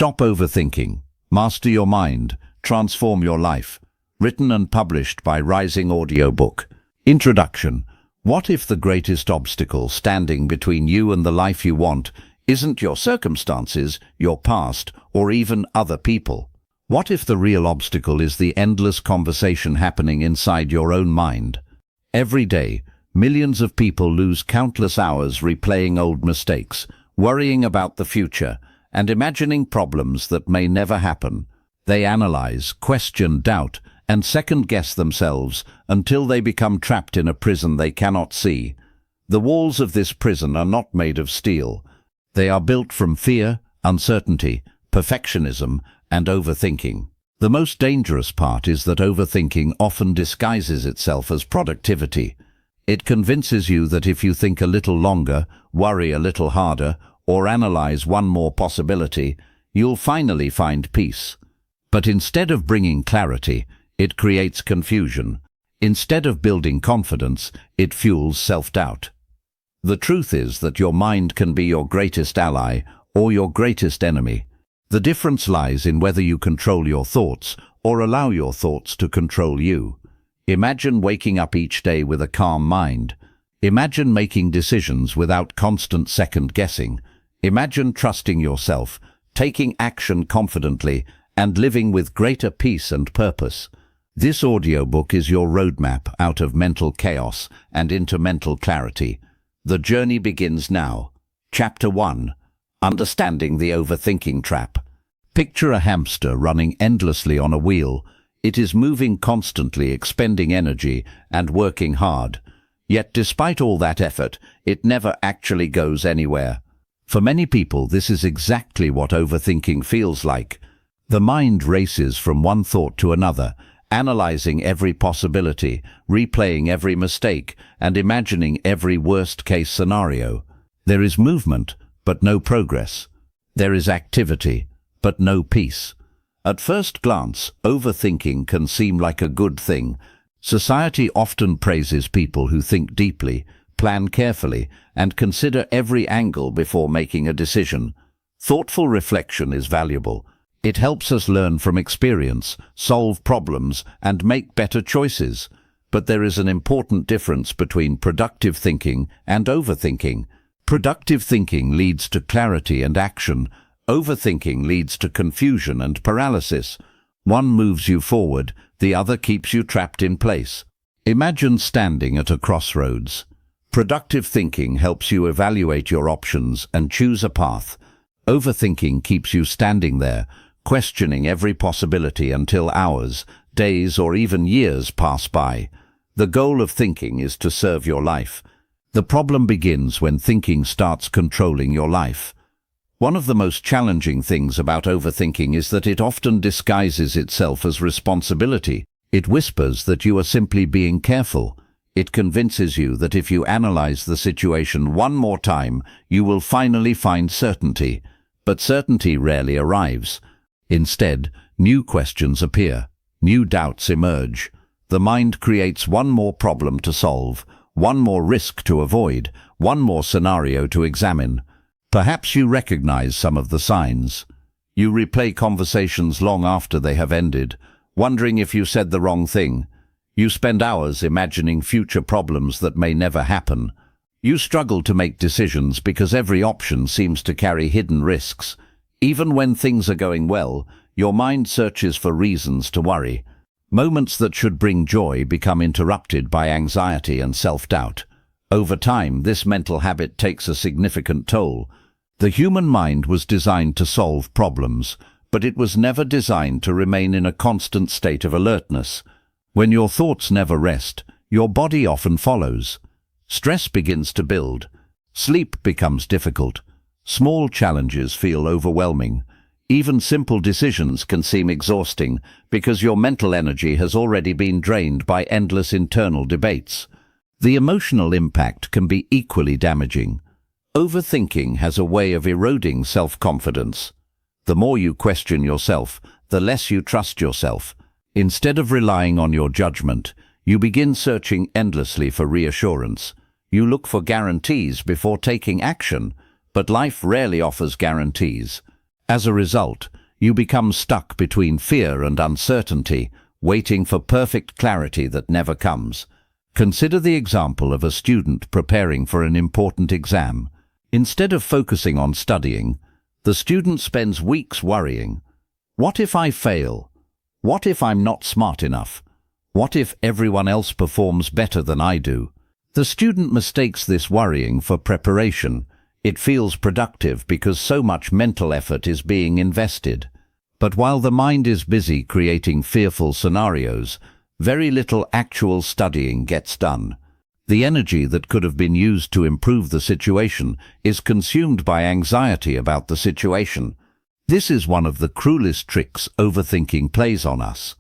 Stop Overthinking, Master Your Mind, Transform Your Life. Written and published by Rising Audiobook. Introduction. What if the greatest obstacle standing between you and the life you want isn't your circumstances, your past, or even other people? What if the real obstacle is the endless conversation happening inside your own mind? Every day, millions of people lose countless hours replaying old mistakes, worrying about the future, and imagining problems that may never happen. They analyze, question, doubt, and second-guess themselves until they become trapped in a prison they cannot see. The walls of this prison are not made of steel. They are built from fear, uncertainty, perfectionism, and overthinking. The most dangerous part is that overthinking often disguises itself as productivity. It convinces you that if you think a little longer, worry a little harder, or analyze one more possibility, you'll finally find peace. But instead of bringing clarity, it creates confusion. Instead of building confidence, it fuels self-doubt. The truth is that your mind can be your greatest ally or your greatest enemy. The difference lies in whether you control your thoughts or allow your thoughts to control you. Imagine waking up each day with a calm mind. Imagine making decisions without constant second-guessing. Imagine trusting yourself, taking action confidently, and living with greater peace and purpose. This audiobook is your roadmap out of mental chaos and into mental clarity. The journey begins now. Chapter 1. Understanding the Overthinking Trap. Picture a hamster running endlessly on a wheel. It is moving constantly, expending energy, and working hard. Yet despite all that effort, it never actually goes anywhere. For many people, this is exactly what overthinking feels like. The mind races from one thought to another, analyzing every possibility, replaying every mistake, and imagining every worst-case scenario. There is movement, but no progress. There is activity, but no peace. At first glance, overthinking can seem like a good thing. Society often praises people who think deeply, plan carefully, and consider every angle before making a decision. Thoughtful reflection is valuable. It helps us learn from experience, solve problems, and make better choices. But there is an important difference between productive thinking and overthinking. Productive thinking leads to clarity and action. Overthinking leads to confusion and paralysis. One moves you forward, the other keeps you trapped in place. Imagine standing at a crossroads. Productive thinking helps you evaluate your options and choose a path. Overthinking keeps you standing there, questioning every possibility until hours, days, or even years pass by. The goal of thinking is to serve your life. The problem begins when thinking starts controlling your life. One of the most challenging things about overthinking is that it often disguises itself as responsibility. It whispers that you are simply being careful. It convinces you that if you analyze the situation one more time, you will finally find certainty. But certainty rarely arrives. Instead, new questions appear. New doubts emerge. The mind creates one more problem to solve, one more risk to avoid, one more scenario to examine. Perhaps you recognize some of the signs. You replay conversations long after they have ended, wondering if you said the wrong thing. You spend hours imagining future problems that may never happen. You struggle to make decisions because every option seems to carry hidden risks. Even when things are going well, your mind searches for reasons to worry. Moments that should bring joy become interrupted by anxiety and self-doubt. Over time, this mental habit takes a significant toll. The human mind was designed to solve problems, but it was never designed to remain in a constant state of alertness. When your thoughts never rest, your body often follows. Stress begins to build. Sleep becomes difficult. Small challenges feel overwhelming. Even simple decisions can seem exhausting because your mental energy has already been drained by endless internal debates. The emotional impact can be equally damaging. Overthinking has a way of eroding self-confidence. The more you question yourself, the less you trust yourself. Instead of relying on your judgment, you begin searching endlessly for reassurance. You look for guarantees before taking action, but life rarely offers guarantees. As a result, you become stuck between fear and uncertainty, waiting for perfect clarity that never comes. Consider the example of a student preparing for an important exam. Instead of focusing on studying, the student spends weeks worrying. What if I fail? What if I'm not smart enough? What if everyone else performs better than I do? The student mistakes this worrying for preparation. It feels productive because so much mental effort is being invested. But while the mind is busy creating fearful scenarios, very little actual studying gets done. The energy that could have been used to improve the situation is consumed by anxiety about the situation. This is one of the cruelest tricks overthinking plays on us.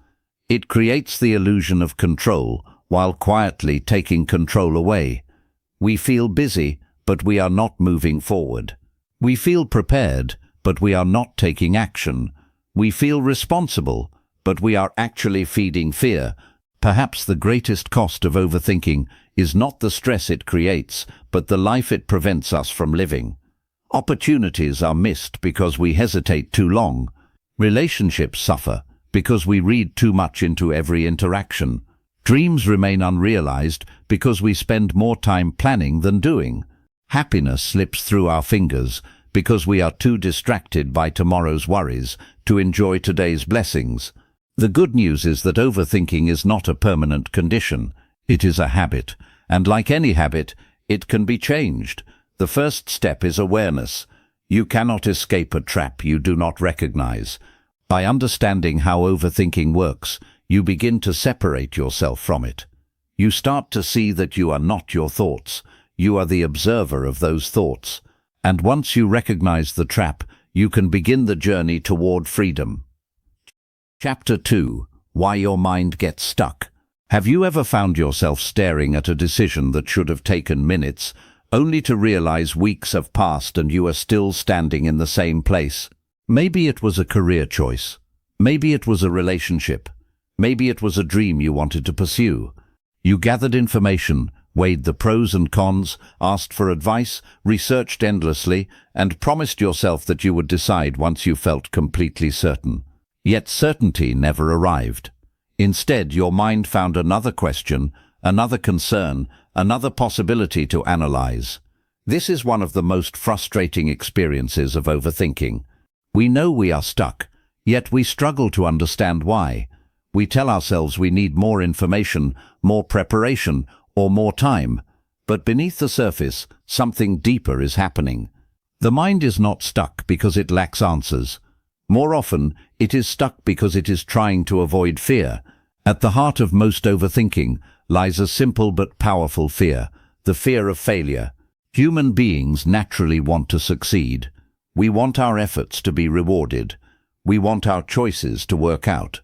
It creates the illusion of control while quietly taking control away. We feel busy, but we are not moving forward. We feel prepared, but we are not taking action. We feel responsible, but we are actually feeding fear. Perhaps the greatest cost of overthinking is not the stress it creates, but the life it prevents us from living. Opportunities are missed because we hesitate too long. Relationships suffer because we read too much into every interaction. Dreams remain unrealized because we spend more time planning than doing. Happiness slips through our fingers because we are too distracted by tomorrow's worries to enjoy today's blessings. The good news is that overthinking is not a permanent condition. It is a habit, and like any habit, it can be changed. The first step is awareness. You cannot escape a trap you do not recognize. By understanding how overthinking works, you begin to separate yourself from it. You start to see that you are not your thoughts. You are the observer of those thoughts. And once you recognize the trap, you can begin the journey toward freedom. Chapter 2. Why your mind gets stuck. Have you ever found yourself staring at a decision that should have taken minutes, only to realize weeks have passed and you are still standing in the same place? Maybe it was a career choice. Maybe it was a relationship. Maybe it was a dream you wanted to pursue. You gathered information, weighed the pros and cons, asked for advice, researched endlessly, and promised yourself that you would decide once you felt completely certain. Yet certainty never arrived. Instead, your mind found another question, another concern, another possibility to analyze. This is one of the most frustrating experiences of overthinking. We know we are stuck, yet we struggle to understand why. We tell ourselves we need more information, more preparation, or more time. But beneath the surface, something deeper is happening. The mind is not stuck because it lacks answers. More often, it is stuck because it is trying to avoid fear. At the heart of most overthinking lies a simple but powerful fear, the fear of failure. Human beings naturally want to succeed. We want our efforts to be rewarded. We want our choices to work out.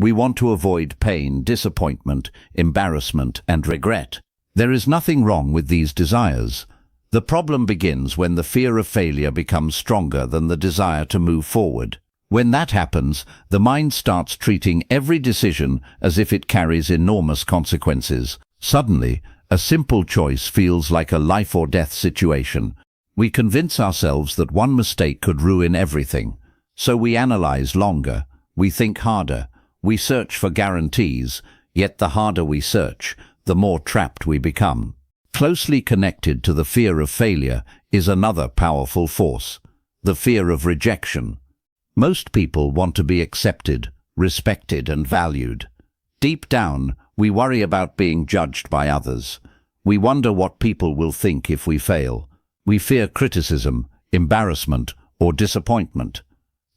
We want to avoid pain, disappointment, embarrassment, and regret. There is nothing wrong with these desires. The problem begins when the fear of failure becomes stronger than the desire to move forward. When that happens, the mind starts treating every decision as if it carries enormous consequences. Suddenly, a simple choice feels like a life or death situation. We convince ourselves that one mistake could ruin everything. So we analyze longer, we think harder, we search for guarantees, yet the harder we search, the more trapped we become. Closely connected to the fear of failure is another powerful force, the fear of rejection. Most people want to be accepted, respected, and valued. Deep down, we worry about being judged by others. We wonder what people will think if we fail. We fear criticism, embarrassment, or disappointment.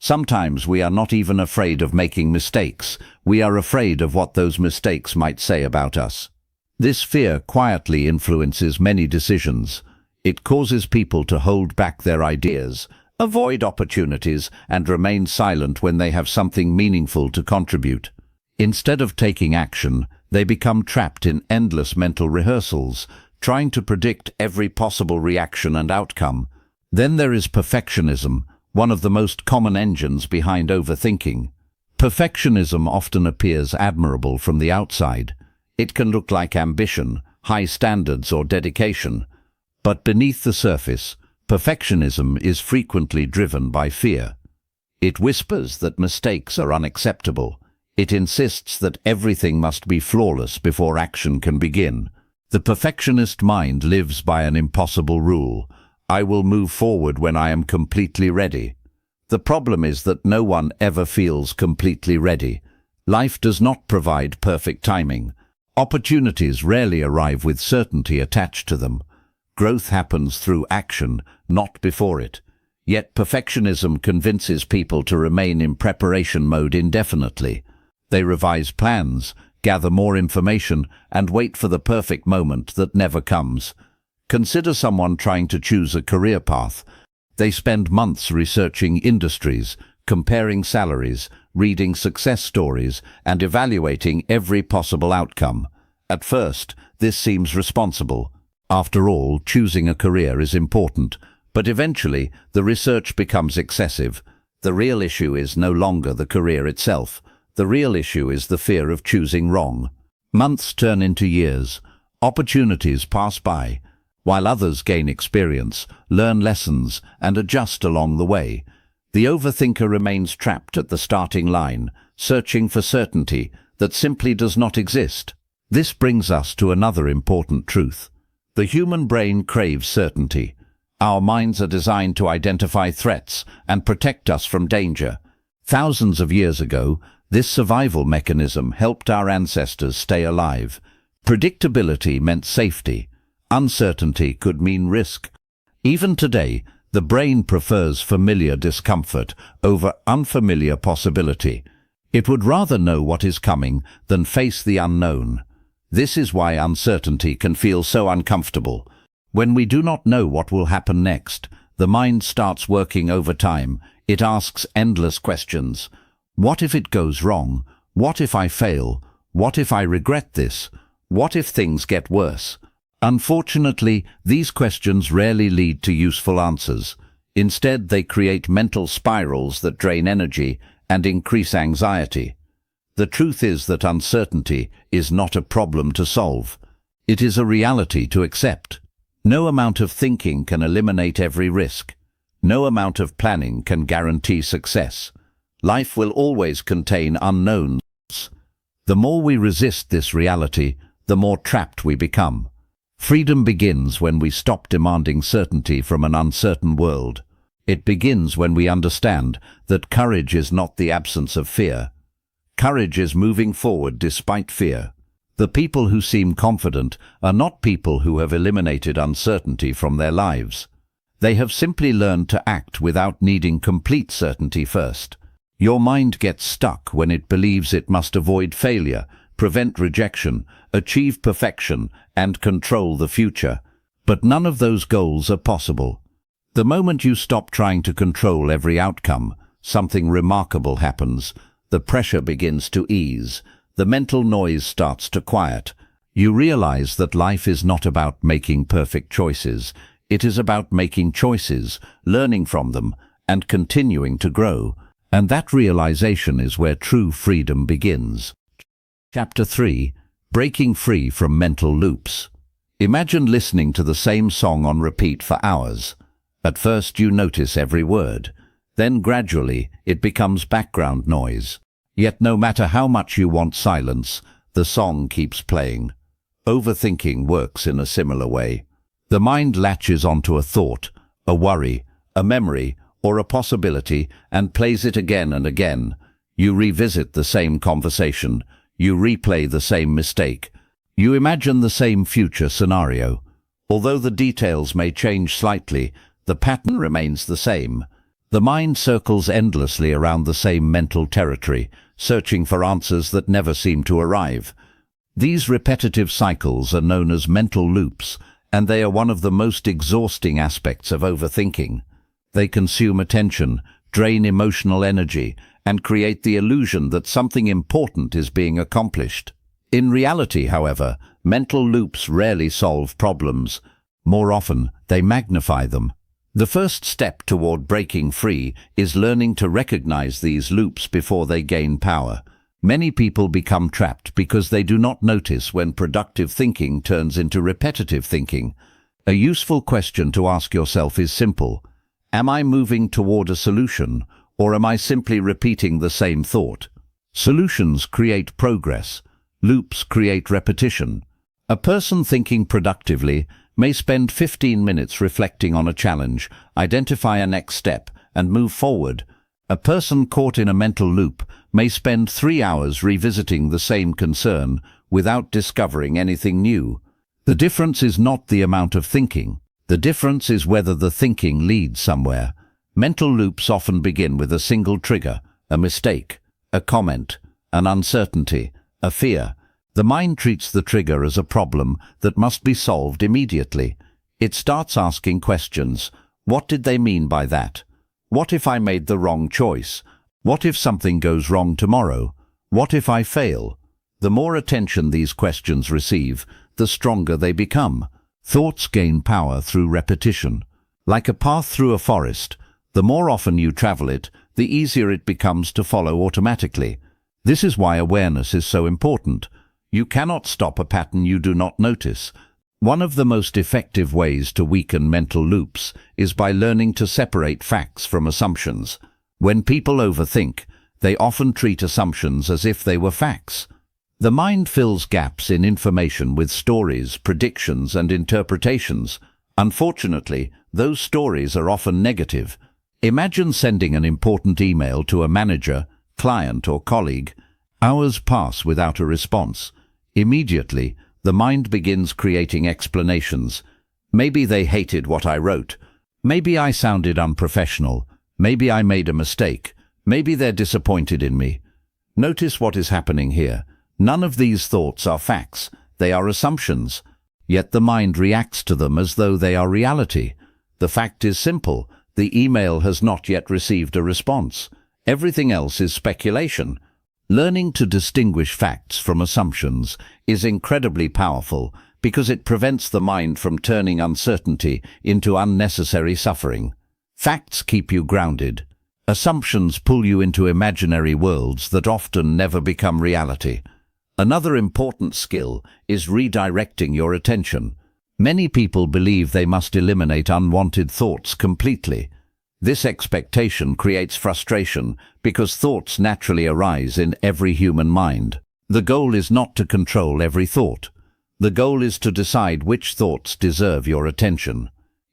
Sometimes we are not even afraid of making mistakes. We are afraid of what those mistakes might say about us. This fear quietly influences many decisions. It causes people to hold back their ideas, avoid opportunities, and remain silent when they have something meaningful to contribute. Instead of taking action, they become trapped in endless mental rehearsals, trying to predict every possible reaction and outcome. Then there is perfectionism, one of the most common engines behind overthinking. Perfectionism often appears admirable from the outside. It can look like ambition, high standards, or dedication. But beneath the surface, perfectionism is frequently driven by fear. It whispers that mistakes are unacceptable. It insists that everything must be flawless before action can begin. The perfectionist mind lives by an impossible rule. I will move forward when I am completely ready. The problem is that no one ever feels completely ready. Life does not provide perfect timing. Opportunities rarely arrive with certainty attached to them. Growth happens through action, not before it. Yet perfectionism convinces people to remain in preparation mode indefinitely. They revise plans, gather more information, and wait for the perfect moment that never comes. Consider someone trying to choose a career path. They spend months researching industries, comparing salaries, reading success stories, and evaluating every possible outcome. At first, this seems responsible. After all, choosing a career is important, but eventually the research becomes excessive. The real issue is no longer the career itself. The real issue is the fear of choosing wrong. Months turn into years. Opportunities pass by, while others gain experience, learn lessons, and adjust along the way. The overthinker remains trapped at the starting line, searching for certainty that simply does not exist. This brings us to another important truth. The human brain craves certainty. Our minds are designed to identify threats and protect us from danger. Thousands of years ago, this survival mechanism helped our ancestors stay alive. Predictability meant safety. Uncertainty could mean risk. Even today, the brain prefers familiar discomfort over unfamiliar possibility. It would rather know what is coming than face the unknown. This is why uncertainty can feel so uncomfortable. When we do not know what will happen next, the mind starts working overtime. It asks endless questions. What if it goes wrong? What if I fail? What if I regret this? What if things get worse? Unfortunately, these questions rarely lead to useful answers. Instead, they create mental spirals that drain energy and increase anxiety. The truth is that uncertainty is not a problem to solve. It is a reality to accept. No amount of thinking can eliminate every risk. No amount of planning can guarantee success. Life will always contain unknowns. The more we resist this reality, the more trapped we become. Freedom begins when we stop demanding certainty from an uncertain world. It begins when we understand that courage is not the absence of fear. Courage is moving forward despite fear. The people who seem confident are not people who have eliminated uncertainty from their lives. They have simply learned to act without needing complete certainty first. Your mind gets stuck when it believes it must avoid failure, prevent rejection, achieve perfection, and control the future. But none of those goals are possible. The moment you stop trying to control every outcome, something remarkable happens. The pressure begins to ease. The mental noise starts to quiet. You realize that life is not about making perfect choices. It is about making choices, learning from them, and continuing to grow. And that realization is where true freedom begins. Chapter 3. Breaking Free from Mental Loops. Imagine listening to the same song on repeat for hours. At first you notice every word. Then gradually it becomes background noise. Yet no matter how much you want silence, the song keeps playing. Overthinking works in a similar way. The mind latches onto a thought, a worry, a memory, or a possibility and plays it again and again. You revisit the same conversation. You replay the same mistake. You imagine the same future scenario. Although the details may change slightly, the pattern remains the same. The mind circles endlessly around the same mental territory, searching for answers that never seem to arrive. These repetitive cycles are known as mental loops, and they are one of the most exhausting aspects of overthinking. They consume attention, drain emotional energy, and create the illusion that something important is being accomplished. In reality, however, mental loops rarely solve problems. More often, they magnify them. The first step toward breaking free is learning to recognize these loops before they gain power. Many people become trapped because they do not notice when productive thinking turns into repetitive thinking. A useful question to ask yourself is simple. Am I moving toward a solution, or am I simply repeating the same thought? Solutions create progress. Loops create repetition. A person thinking productively may spend 15 minutes reflecting on a challenge, identify a next step, and move forward. A person caught in a mental loop may spend 3 hours revisiting the same concern without discovering anything new. The difference is not the amount of thinking. The difference is whether the thinking leads somewhere. Mental loops often begin with a single trigger, a mistake, a comment, an uncertainty, a fear. The mind treats the trigger as a problem that must be solved immediately. It starts asking questions. What did they mean by that? What if I made the wrong choice? What if something goes wrong tomorrow? What if I fail? The more attention these questions receive, the stronger they become. Thoughts gain power through repetition. Like a path through a forest, the more often you travel it, the easier it becomes to follow automatically. This is why awareness is so important. You cannot stop a pattern you do not notice. One of the most effective ways to weaken mental loops is by learning to separate facts from assumptions. When people overthink, they often treat assumptions as if they were facts. The mind fills gaps in information with stories, predictions, and interpretations. Unfortunately, those stories are often negative. Imagine sending an important email to a manager, client, or colleague. Hours pass without a response. Immediately, the mind begins creating explanations. Maybe they hated what I wrote. Maybe I sounded unprofessional. Maybe I made a mistake. Maybe they're disappointed in me. Notice what is happening here. None of these thoughts are facts. They are assumptions. Yet the mind reacts to them as though they are reality. The fact is simple. The email has not yet received a response. Everything else is speculation. Learning to distinguish facts from assumptions is incredibly powerful because it prevents the mind from turning uncertainty into unnecessary suffering. Facts keep you grounded. Assumptions pull you into imaginary worlds that often never become reality. Another important skill is redirecting your attention. Many people believe they must eliminate unwanted thoughts completely. This expectation creates frustration because thoughts naturally arise in every human mind. The goal is not to control every thought. The goal is to decide which thoughts deserve your attention.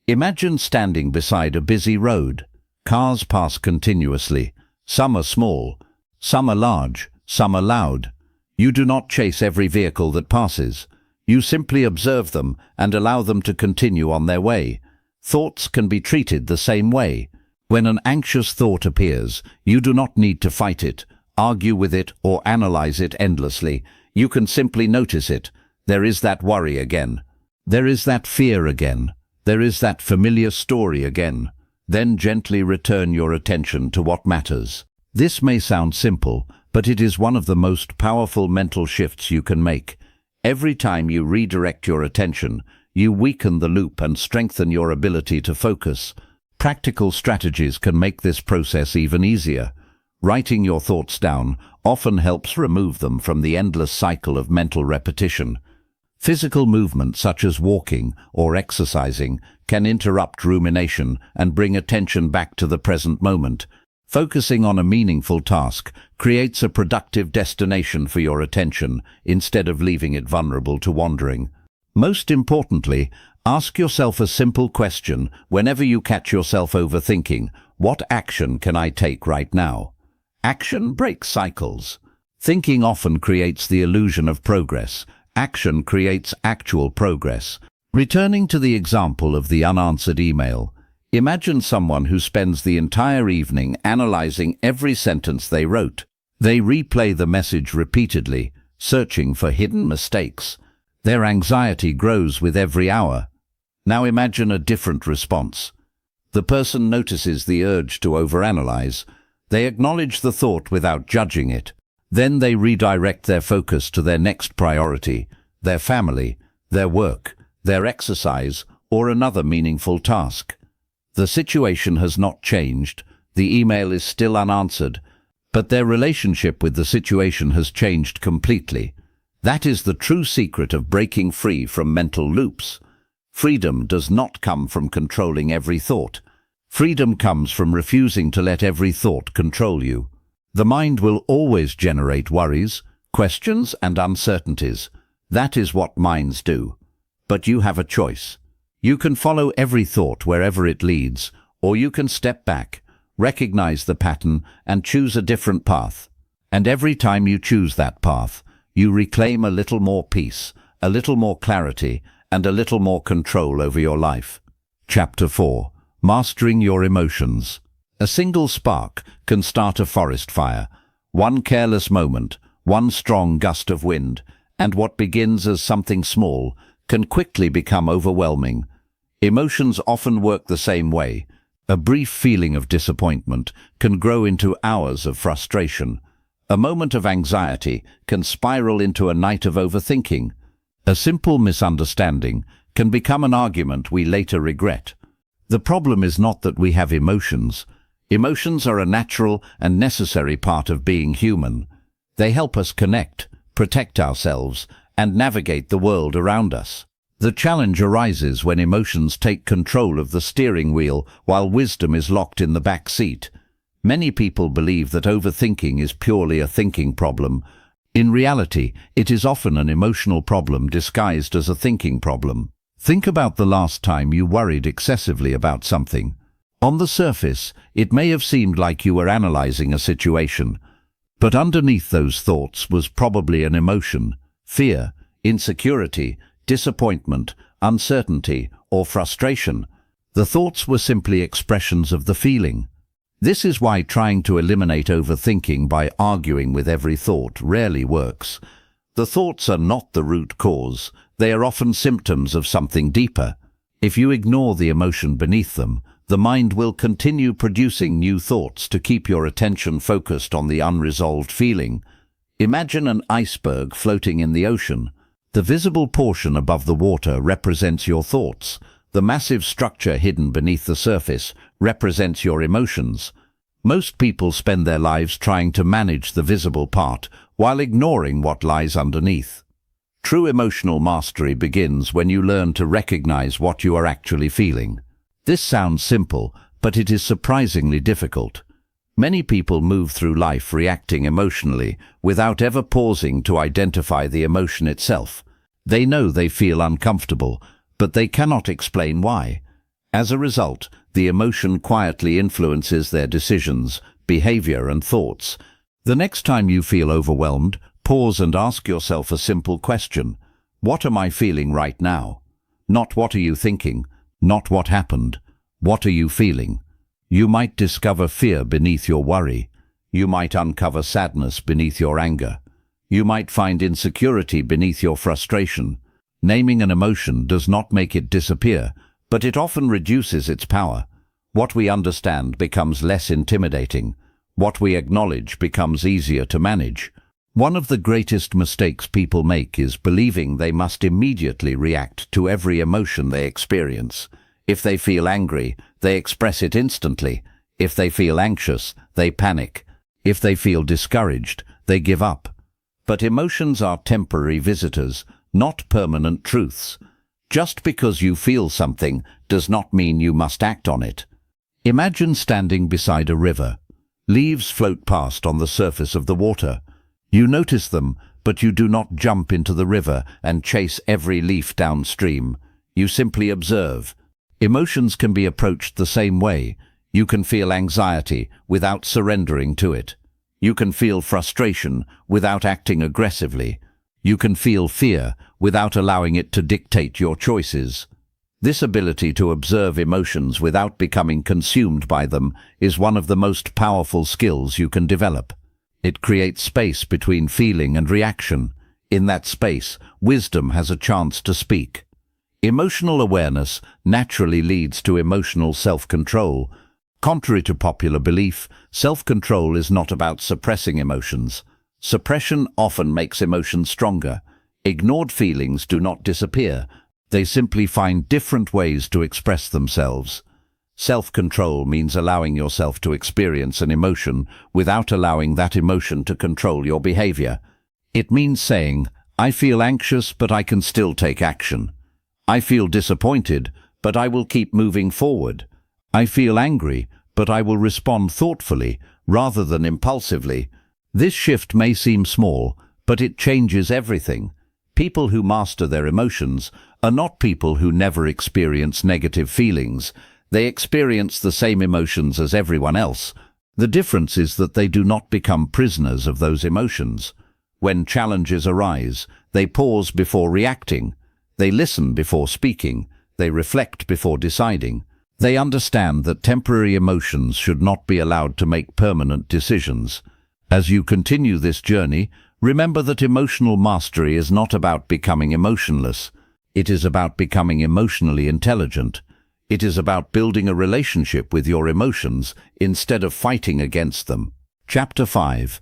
Imagine standing beside a busy road. Cars pass continuously. Some are small, some are large, some are loud. You do not chase every vehicle that passes. You simply observe them and allow them to continue on their way. Thoughts can be treated the same way. When an anxious thought appears, you do not need to fight it, argue with it, or analyze it endlessly. You can simply notice it. There is that worry again. There is that fear again. There is that familiar story again. Then gently return your attention to what matters. This may sound simple, but it is one of the most powerful mental shifts you can make. Every time you redirect your attention, you weaken the loop and strengthen your ability to focus. Practical strategies can make this process even easier. Writing your thoughts down often helps remove them from the endless cycle of mental repetition. Physical movement such as walking or exercising can interrupt rumination and bring attention back to the present moment. Focusing on a meaningful task creates a productive destination for your attention instead of leaving it vulnerable to wandering. Most importantly, ask yourself a simple question whenever you catch yourself overthinking. What action can I take right now? Action breaks cycles. Thinking often creates the illusion of progress. Action creates actual progress. Returning to the example of the unanswered email, imagine someone who spends the entire evening analyzing every sentence they wrote. They replay the message repeatedly, searching for hidden mistakes. Their anxiety grows with every hour. Now imagine a different response. The person notices the urge to overanalyze. They acknowledge the thought without judging it. Then they redirect their focus to their next priority, their family, their work, their exercise, or another meaningful task. The situation has not changed, the email is still unanswered, but their relationship with the situation has changed completely. That is the true secret of breaking free from mental loops. Freedom does not come from controlling every thought. Freedom comes from refusing to let every thought control you. The mind will always generate worries, questions, and uncertainties. That is what minds do. But you have a choice. You can follow every thought wherever it leads, or you can step back, recognize the pattern, and choose a different path. And every time you choose that path, you reclaim a little more peace, a little more clarity, and a little more control over your life. Chapter 4. Mastering your emotions. A single spark can start a forest fire. One careless moment, one strong gust of wind, and what begins as something small can quickly become overwhelming. Emotions often work the same way. A brief feeling of disappointment can grow into hours of frustration. A moment of anxiety can spiral into a night of overthinking. A simple misunderstanding can become an argument we later regret. The problem is not that we have emotions. Emotions are a natural and necessary part of being human. They help us connect, protect ourselves, and navigate the world around us. The challenge arises when emotions take control of the steering wheel while wisdom is locked in the back seat. Many people believe that overthinking is purely a thinking problem. In reality, it is often an emotional problem disguised as a thinking problem. Think about the last time you worried excessively about something. On the surface, it may have seemed like you were analyzing a situation, but underneath those thoughts was probably an emotion: fear, insecurity, disappointment, uncertainty, or frustration. The thoughts were simply expressions of the feeling. This is why trying to eliminate overthinking by arguing with every thought rarely works. The thoughts are not the root cause. They are often symptoms of something deeper. If you ignore the emotion beneath them, the mind will continue producing new thoughts to keep your attention focused on the unresolved feeling. Imagine an iceberg floating in the ocean. The visible portion above the water represents your thoughts. The massive structure hidden beneath the surface represents your emotions. Most people spend their lives trying to manage the visible part while ignoring what lies underneath. True emotional mastery begins when you learn to recognize what you are actually feeling. This sounds simple, but it is surprisingly difficult. Many people move through life reacting emotionally without ever pausing to identify the emotion itself. They know they feel uncomfortable, but they cannot explain why. As a result, the emotion quietly influences their decisions, behavior, and thoughts. The next time you feel overwhelmed, pause and ask yourself a simple question. What am I feeling right now? Not what are you thinking, not what happened. What are you feeling? You might discover fear beneath your worry. You might uncover sadness beneath your anger. You might find insecurity beneath your frustration. Naming an emotion does not make it disappear, but it often reduces its power. What we understand becomes less intimidating. What we acknowledge becomes easier to manage. One of the greatest mistakes people make is believing they must immediately react to every emotion they experience. If they feel angry, they express it instantly. If they feel anxious, they panic. If they feel discouraged, they give up. But emotions are temporary visitors, not permanent truths. Just because you feel something does not mean you must act on it. Imagine standing beside a river. Leaves float past on the surface of the water. You notice them, but you do not jump into the river and chase every leaf downstream. You simply observe. Emotions can be approached the same way. You can feel anxiety without surrendering to it. You can feel frustration without acting aggressively. You can feel fear without allowing it to dictate your choices. This ability to observe emotions without becoming consumed by them is one of the most powerful skills you can develop. It creates space between feeling and reaction. In that space, wisdom has a chance to speak. Emotional awareness naturally leads to emotional self-control. Contrary to popular belief, self-control is not about suppressing emotions. Suppression often makes emotions stronger. Ignored feelings do not disappear. They simply find different ways to express themselves. Self-control means allowing yourself to experience an emotion without allowing that emotion to control your behavior. It means saying, I feel anxious, but I can still take action. I feel disappointed, but I will keep moving forward. I feel angry, but I will respond thoughtfully rather than impulsively. This shift may seem small, but it changes everything. People who master their emotions are not people who never experience negative feelings. They experience the same emotions as everyone else. The difference is that they do not become prisoners of those emotions. When challenges arise, they pause before reacting. They listen before speaking. They reflect before deciding. They understand that temporary emotions should not be allowed to make permanent decisions. As you continue this journey, remember that emotional mastery is not about becoming emotionless. It is about becoming emotionally intelligent. It is about building a relationship with your emotions instead of fighting against them. Chapter 5.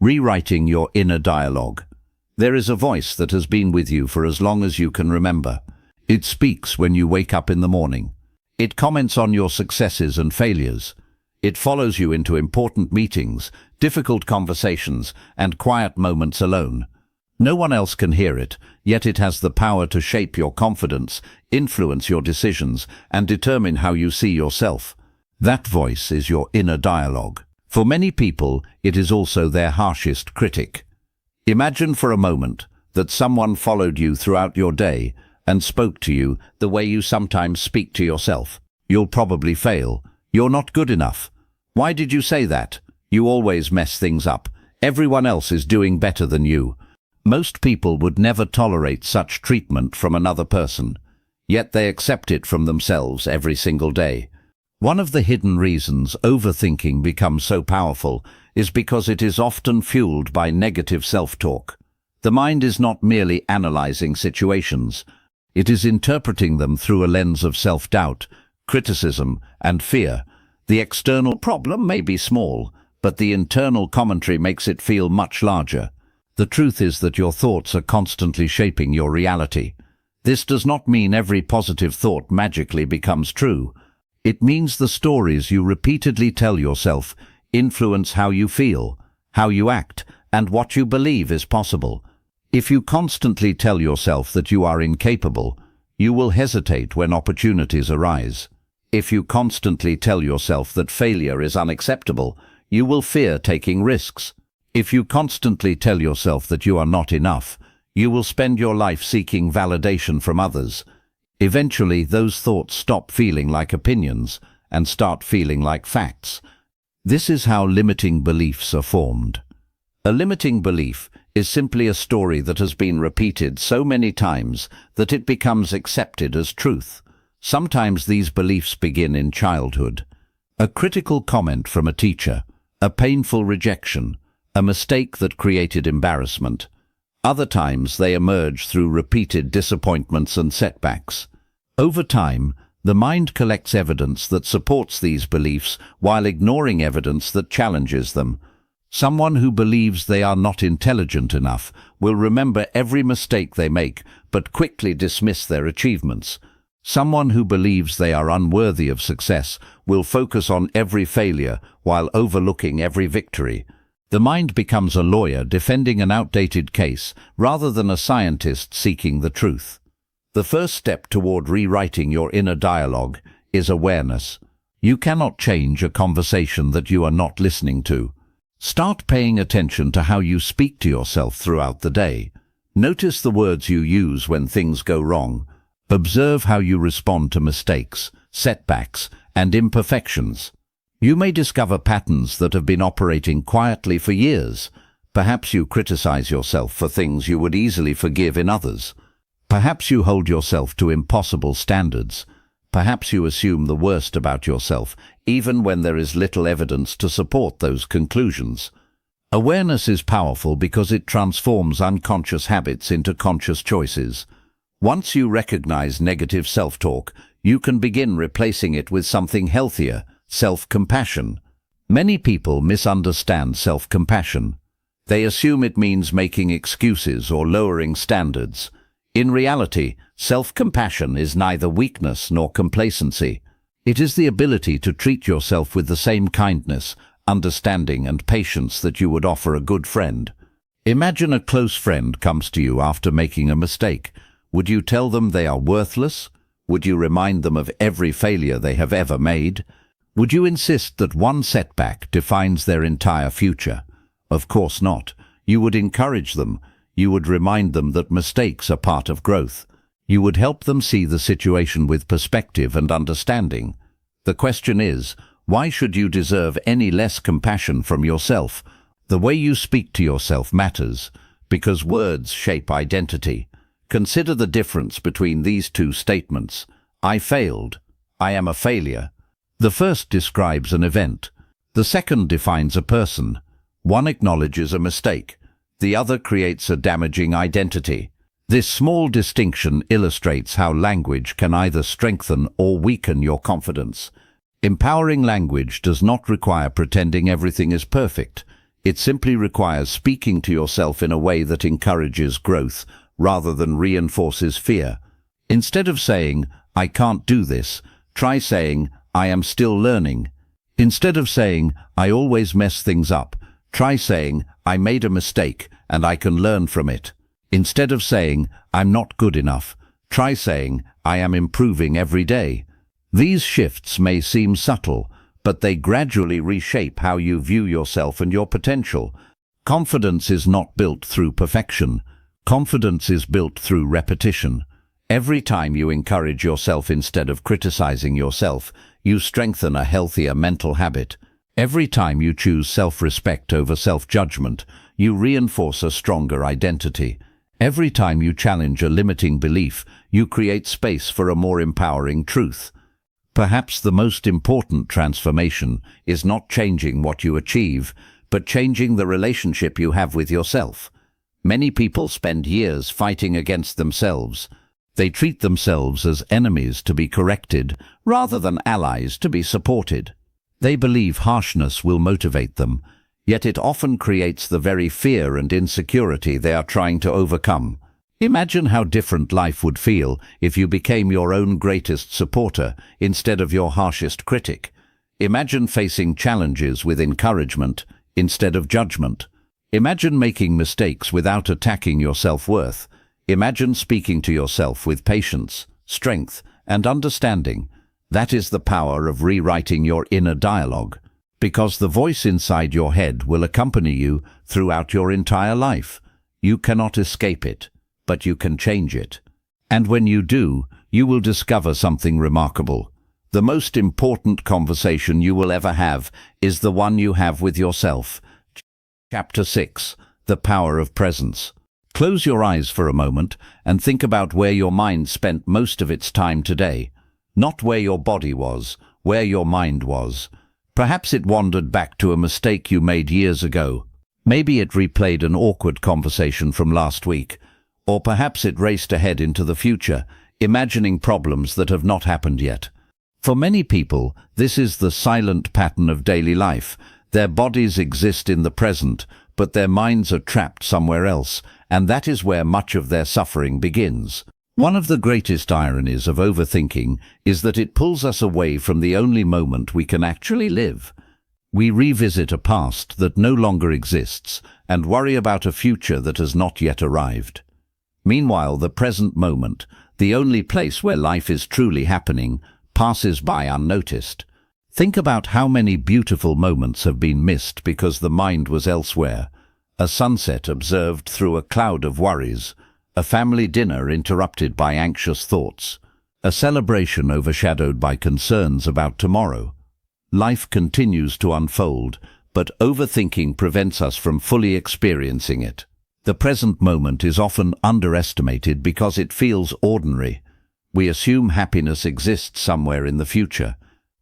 Rewriting your inner dialogue. There is a voice that has been with you for as long as you can remember. It speaks when you wake up in the morning. It comments on your successes and failures. It follows you into important meetings, difficult conversations, and quiet moments alone. No one else can hear it, yet it has the power to shape your confidence, influence your decisions, and determine how you see yourself. That voice is your inner dialogue. For many people, it is also their harshest critic. Imagine for a moment that someone followed you throughout your day and spoke to you the way you sometimes speak to yourself. You'll probably fail. You're not good enough. Why did you say that? You always mess things up. Everyone else is doing better than you. Most people would never tolerate such treatment from another person, yet they accept it from themselves every single day. One of the hidden reasons overthinking becomes so powerful is because it is often fueled by negative self-talk. The mind is not merely analyzing situations. It is interpreting them through a lens of self-doubt, criticism, and fear. The external problem may be small, but the internal commentary makes it feel much larger. The truth is that your thoughts are constantly shaping your reality. This does not mean every positive thought magically becomes true. It means the stories you repeatedly tell yourself influence how you feel, how you act, and what you believe is possible. If you constantly tell yourself that you are incapable, you will hesitate when opportunities arise. If you constantly tell yourself that failure is unacceptable, you will fear taking risks. If you constantly tell yourself that you are not enough, you will spend your life seeking validation from others. Eventually, those thoughts stop feeling like opinions and start feeling like facts. This is how limiting beliefs are formed. A limiting belief is simply a story that has been repeated so many times that it becomes accepted as truth. Sometimes these beliefs begin in childhood. A critical comment from a teacher, a painful rejection, a mistake that created embarrassment. Other times they emerge through repeated disappointments and setbacks. Over time, the mind collects evidence that supports these beliefs while ignoring evidence that challenges them. Someone who believes they are not intelligent enough will remember every mistake they make but quickly dismiss their achievements. Someone who believes they are unworthy of success will focus on every failure while overlooking every victory. The mind becomes a lawyer defending an outdated case rather than a scientist seeking the truth. The first step toward rewriting your inner dialogue is awareness. You cannot change a conversation that you are not listening to. Start paying attention to how you speak to yourself throughout the day. Notice the words you use when things go wrong. Observe how you respond to mistakes, setbacks, and imperfections. You may discover patterns that have been operating quietly for years. Perhaps you criticize yourself for things you would easily forgive in others. Perhaps you hold yourself to impossible standards. Perhaps you assume the worst about yourself, even when there is little evidence to support those conclusions. Awareness is powerful because it transforms unconscious habits into conscious choices. Once you recognize negative self-talk, you can begin replacing it with something healthier, self-compassion. Many people misunderstand self-compassion. They assume it means making excuses or lowering standards. In reality, self-compassion is neither weakness nor complacency. It is the ability to treat yourself with the same kindness, understanding, and patience that you would offer a good friend. Imagine a close friend comes to you after making a mistake. Would you tell them they are worthless? Would you remind them of every failure they have ever made? Would you insist that one setback defines their entire future? Of course not. You would encourage them. You would remind them that mistakes are part of growth. You would help them see the situation with perspective and understanding. The question is, why should you deserve any less compassion from yourself? The way you speak to yourself matters, because words shape identity. Consider the difference between these two statements. I failed. I am a failure. The first describes an event. The second defines a person. One acknowledges a mistake. The other creates a damaging identity. This small distinction illustrates how language can either strengthen or weaken your confidence. Empowering language does not require pretending everything is perfect. It simply requires speaking to yourself in a way that encourages growth rather than reinforces fear. Instead of saying, I can't do this, try saying, I am still learning. Instead of saying, I always mess things up, try saying, I made a mistake and I can learn from it. Instead of saying, I'm not good enough, try saying, I am improving every day. These shifts may seem subtle, but they gradually reshape how you view yourself and your potential. Confidence is not built through perfection. Confidence is built through repetition. Every time you encourage yourself instead of criticizing yourself, you strengthen a healthier mental habit. Every time you choose self-respect over self-judgment, you reinforce a stronger identity. Every time you challenge a limiting belief, you create space for a more empowering truth. Perhaps the most important transformation is not changing what you achieve, but changing the relationship you have with yourself. Many people spend years fighting against themselves. They treat themselves as enemies to be corrected, rather than allies to be supported. They believe harshness will motivate them, yet it often creates the very fear and insecurity they are trying to overcome. Imagine how different life would feel if you became your own greatest supporter instead of your harshest critic. Imagine facing challenges with encouragement instead of judgment. Imagine making mistakes without attacking your self-worth. Imagine speaking to yourself with patience, strength, and understanding. That is the power of rewriting your inner dialogue, because the voice inside your head will accompany you throughout your entire life. You cannot escape it, but you can change it. And when you do, you will discover something remarkable. The most important conversation you will ever have is the one you have with yourself. Chapter 6. The Power of Presence. Close your eyes for a moment and think about where your mind spent most of its time today. Not where your body was, where your mind was. Perhaps it wandered back to a mistake you made years ago. Maybe it replayed an awkward conversation from last week. Or perhaps it raced ahead into the future, imagining problems that have not happened yet. For many people, this is the silent pattern of daily life. Their bodies exist in the present, but their minds are trapped somewhere else, and that is where much of their suffering begins. One of the greatest ironies of overthinking is that it pulls us away from the only moment we can actually live. We revisit a past that no longer exists and worry about a future that has not yet arrived. Meanwhile, the present moment, the only place where life is truly happening, passes by unnoticed. Think about how many beautiful moments have been missed because the mind was elsewhere. A sunset observed through a cloud of worries, a family dinner interrupted by anxious thoughts, a celebration overshadowed by concerns about tomorrow. Life continues to unfold, but overthinking prevents us from fully experiencing it. The present moment is often underestimated because it feels ordinary. We assume happiness exists somewhere in the future.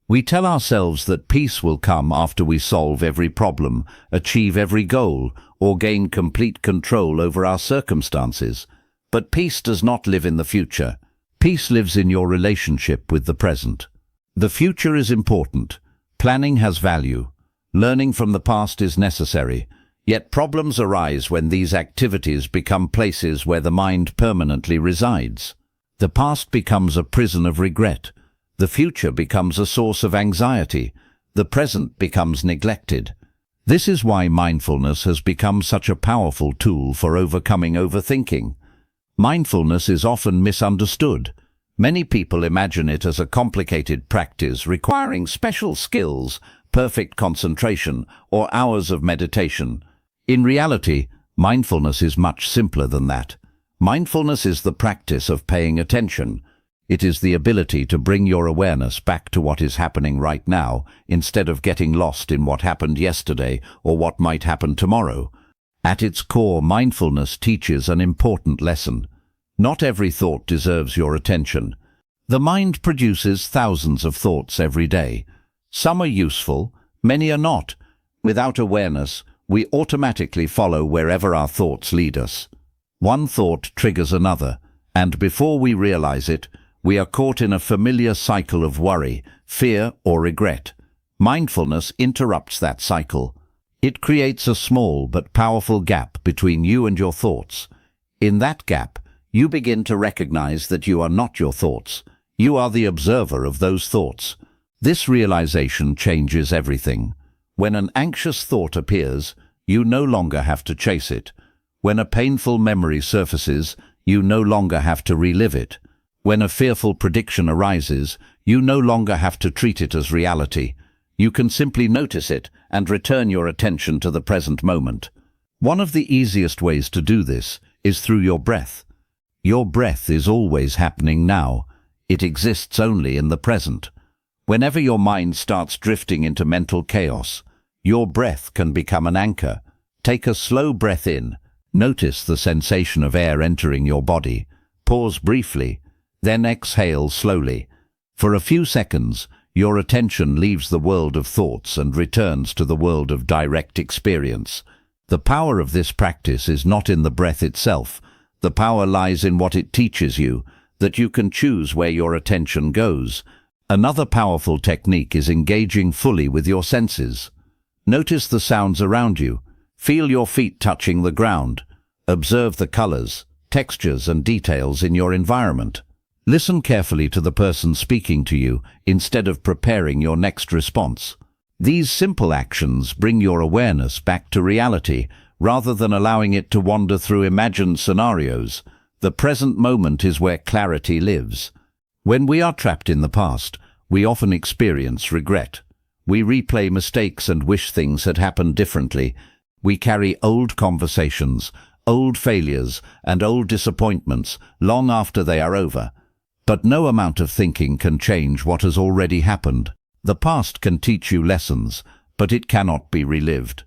We tell ourselves that peace will come after we solve every problem, achieve every goal, or gain complete control over our circumstances. But peace does not live in the future. Peace lives in your relationship with the present. The future is important. Planning has value. Learning from the past is necessary. Yet problems arise when these activities become places where the mind permanently resides. The past becomes a prison of regret. The future becomes a source of anxiety. The present becomes neglected. This is why mindfulness has become such a powerful tool for overcoming overthinking. Mindfulness is often misunderstood. Many people imagine it as a complicated practice requiring special skills, perfect concentration, or hours of meditation. In reality, mindfulness is much simpler than that. Mindfulness is the practice of paying attention. It is the ability to bring your awareness back to what is happening right now, instead of getting lost in what happened yesterday or what might happen tomorrow. At its core, mindfulness teaches an important lesson. Not every thought deserves your attention. The mind produces thousands of thoughts every day. Some are useful, many are not. Without awareness, we automatically follow wherever our thoughts lead us. One thought triggers another, and before we realize it, we are caught in a familiar cycle of worry, fear, or regret. Mindfulness interrupts that cycle. It creates a small but powerful gap between you and your thoughts. In that gap, you begin to recognize that you are not your thoughts. You are the observer of those thoughts. This realization changes everything. When an anxious thought appears, you no longer have to chase it. When a painful memory surfaces, you no longer have to relive it. When a fearful prediction arises, you no longer have to treat it as reality. You can simply notice it and return your attention to the present moment. One of the easiest ways to do this is through your breath. Your breath is always happening now. It exists only in the present. Whenever your mind starts drifting into mental chaos, your breath can become an anchor. Take a slow breath in. Notice the sensation of air entering your body. Pause briefly, then exhale slowly. For a few seconds, your attention leaves the world of thoughts and returns to the world of direct experience. The power of this practice is not in the breath itself. The power lies in what it teaches you, that you can choose where your attention goes. Another powerful technique is engaging fully with your senses. Notice the sounds around you. Feel your feet touching the ground. Observe the colors, textures, and details in your environment. Listen carefully to the person speaking to you instead of preparing your next response. These simple actions bring your awareness back to reality rather than allowing it to wander through imagined scenarios. The present moment is where clarity lives. When we are trapped in the past, we often experience regret. We replay mistakes and wish things had happened differently. We carry old conversations, old failures, and old disappointments long after they are over. But no amount of thinking can change what has already happened. The past can teach you lessons, but it cannot be relived.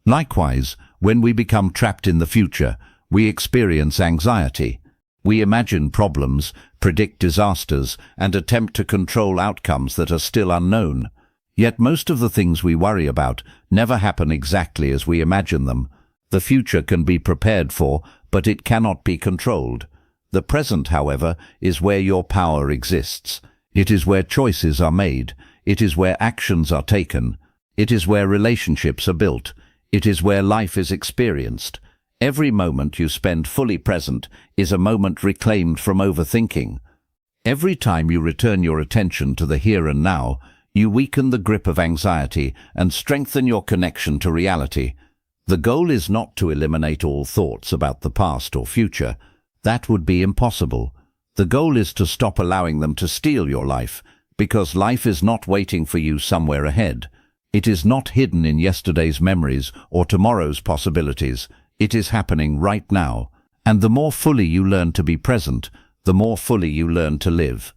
Likewise, when we become trapped in the future, we experience anxiety. We imagine problems, predict disasters, and attempt to control outcomes that are still unknown. Yet most of the things we worry about never happen exactly as we imagine them. The future can be prepared for, but it cannot be controlled. The present, however, is where your power exists. It is where choices are made. It is where actions are taken. It is where relationships are built. It is where life is experienced. Every moment you spend fully present is a moment reclaimed from overthinking. Every time you return your attention to the here and now, you weaken the grip of anxiety and strengthen your connection to reality. The goal is not to eliminate all thoughts about the past or future. That would be impossible. The goal is to stop allowing them to steal your life, because life is not waiting for you somewhere ahead. It is not hidden in yesterday's memories or tomorrow's possibilities. It is happening right now. And the more fully you learn to be present, the more fully you learn to live.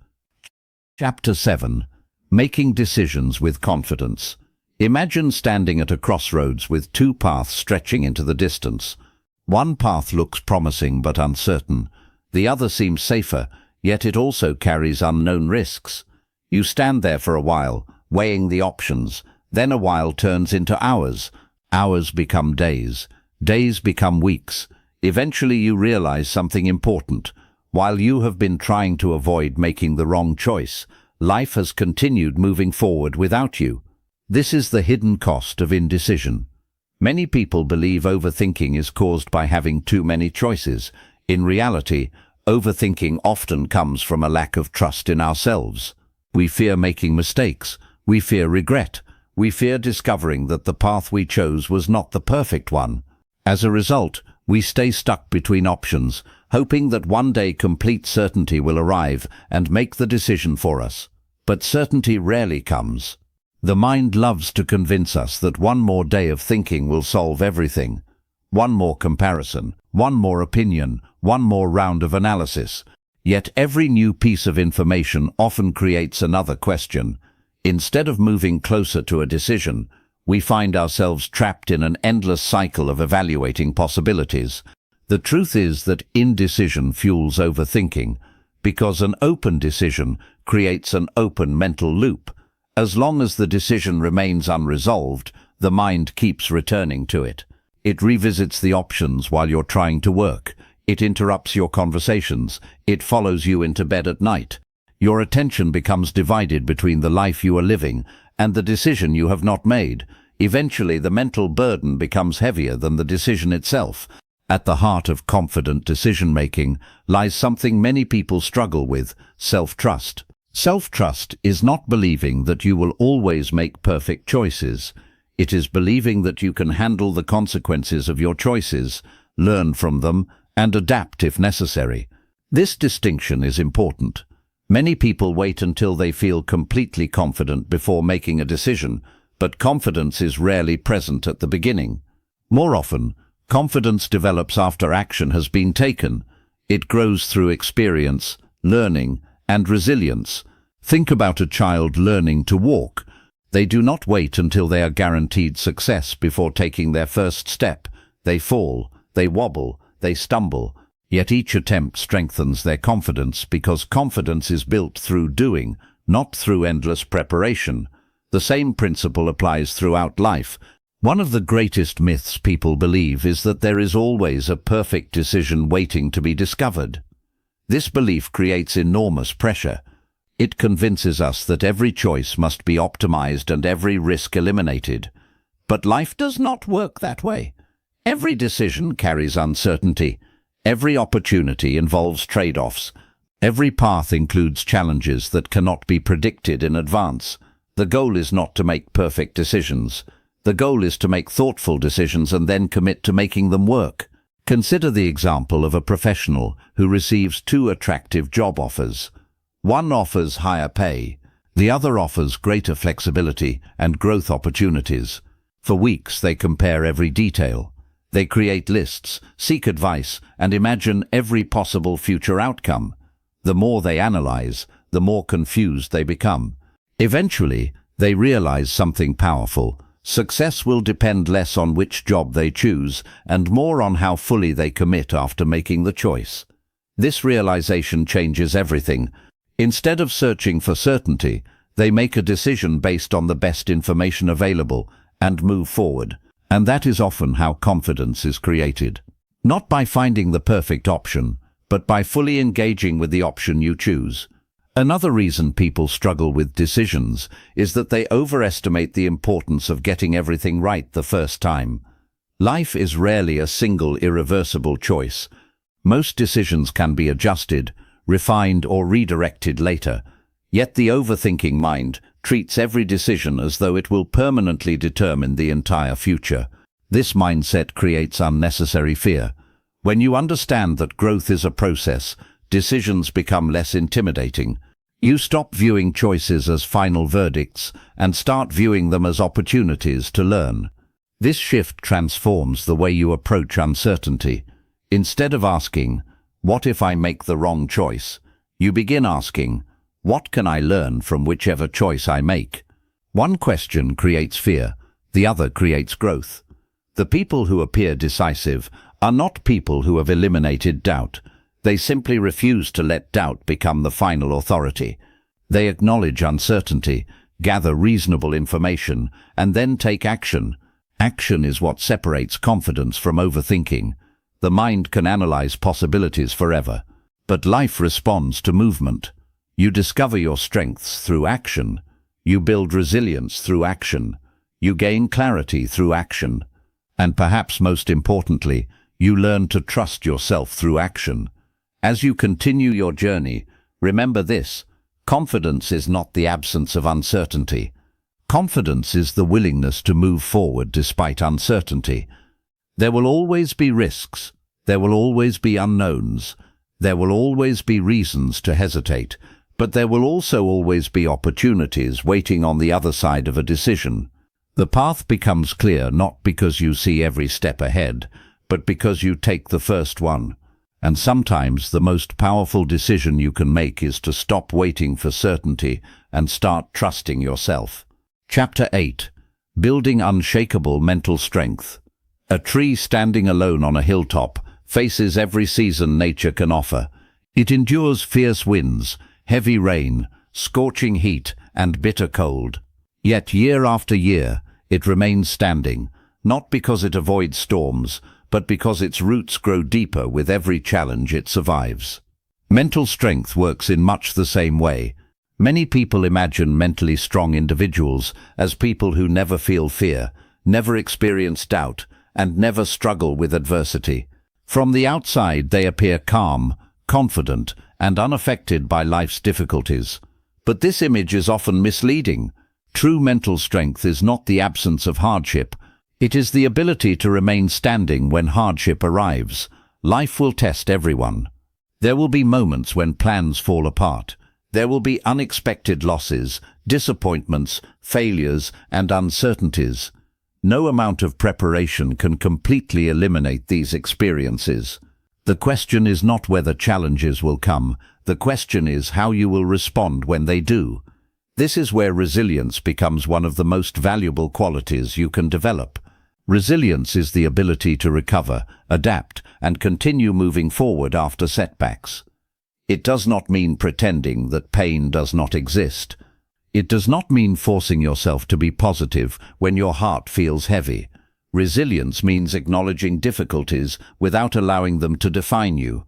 Chapter 7. Making decisions with confidence. Imagine standing at a crossroads with two paths stretching into the distance. One path looks promising but uncertain. The other seems safer, yet it also carries unknown risks. You stand there for a while, weighing the options. Then a while turns into hours. Hours become days. Days become weeks. Eventually you realize something important. While you have been trying to avoid making the wrong choice, life has continued moving forward without you. This is the hidden cost of indecision. Many people believe overthinking is caused by having too many choices. In reality, overthinking often comes from a lack of trust in ourselves. We fear making mistakes. We fear regret. We fear discovering that the path we chose was not the perfect one. As a result, we stay stuck between options, hoping that one day complete certainty will arrive and make the decision for us. But certainty rarely comes. The mind loves to convince us that one more day of thinking will solve everything. One more comparison, one more opinion, one more round of analysis. Yet every new piece of information often creates another question. Instead of moving closer to a decision, we find ourselves trapped in an endless cycle of evaluating possibilities. The truth is that indecision fuels overthinking, because an open decision creates an open mental loop. As long as the decision remains unresolved, the mind keeps returning to it. It revisits the options while you're trying to work. It interrupts your conversations. It follows you into bed at night. Your attention becomes divided between the life you are living and the decision you have not made. Eventually, the mental burden becomes heavier than the decision itself. At the heart of confident decision-making lies something many people struggle with: self-trust. Self-trust is not believing that you will always make perfect choices. It is believing that you can handle the consequences of your choices, learn from them, and adapt if necessary. This distinction is important. Many people wait until they feel completely confident before making a decision, but confidence is rarely present at the beginning. More often, confidence develops after action has been taken. It grows through experience, learning, and resilience. Think about a child learning to walk. They do not wait until they are guaranteed success before taking their first step. They fall, they wobble, they stumble. Yet each attempt strengthens their confidence, because confidence is built through doing, not through endless preparation. The same principle applies throughout life. One of the greatest myths people believe is that there is always a perfect decision waiting to be discovered. This belief creates enormous pressure. It convinces us that every choice must be optimized and every risk eliminated. But life does not work that way. Every decision carries uncertainty. Every opportunity involves trade-offs. Every path includes challenges that cannot be predicted in advance. The goal is not to make perfect decisions. The goal is to make thoughtful decisions and then commit to making them work. Consider the example of a professional who receives two attractive job offers. One offers higher pay. The other offers greater flexibility and growth opportunities. For weeks they compare every detail. They create lists, seek advice, and imagine every possible future outcome. The more they analyze, the more confused they become. Eventually, they realize something powerful. Success will depend less on which job they choose and more on how fully they commit after making the choice. This realization changes everything. Instead of searching for certainty, they make a decision based on the best information available and move forward. And that is often how confidence is created. Not by finding the perfect option, but by fully engaging with the option you choose. Another reason people struggle with decisions is that they overestimate the importance of getting everything right the first time. Life is rarely a single irreversible choice. Most decisions can be adjusted, refined, or redirected later. Yet the overthinking mind treats every decision as though it will permanently determine the entire future. This mindset creates unnecessary fear. When you understand that growth is a process, decisions become less intimidating. You stop viewing choices as final verdicts and start viewing them as opportunities to learn. This shift transforms the way you approach uncertainty. Instead of asking, "What if I make the wrong choice?" you begin asking, "What can I learn from whichever choice I make?" One question creates fear, the other creates growth. The people who appear decisive are not people who have eliminated doubt. They simply refuse to let doubt become the final authority. They acknowledge uncertainty, gather reasonable information, and then take action. Action is what separates confidence from overthinking. The mind can analyze possibilities forever, but life responds to movement. You discover your strengths through action. You build resilience through action. You gain clarity through action. And perhaps most importantly, you learn to trust yourself through action. As you continue your journey, remember this: confidence is not the absence of uncertainty. Confidence is the willingness to move forward despite uncertainty. There will always be risks. There will always be unknowns. There will always be reasons to hesitate, but there will also always be opportunities waiting on the other side of a decision. The path becomes clear not because you see every step ahead, but because you take the first one. And sometimes the most powerful decision you can make is to stop waiting for certainty and start trusting yourself. Chapter 8. Building Unshakable Mental Strength. A tree standing alone on a hilltop faces every season nature can offer. It endures fierce winds, heavy rain, scorching heat, and bitter cold. Yet year after year, it remains standing, not because it avoids storms, but because its roots grow deeper with every challenge it survives. Mental strength works in much the same way. Many people imagine mentally strong individuals as people who never feel fear, never experience doubt, and never struggle with adversity. From the outside, they appear calm, confident, and unaffected by life's difficulties. But this image is often misleading. True mental strength is not the absence of hardship. It is the ability to remain standing when hardship arrives. Life will test everyone. There will be moments when plans fall apart. There will be unexpected losses, disappointments, failures, and uncertainties. No amount of preparation can completely eliminate these experiences. The question is not whether challenges will come. The question is how you will respond when they do. This is where resilience becomes one of the most valuable qualities you can develop. Resilience is the ability to recover, adapt, and continue moving forward after setbacks. It does not mean pretending that pain does not exist. It does not mean forcing yourself to be positive when your heart feels heavy. Resilience means acknowledging difficulties without allowing them to define you.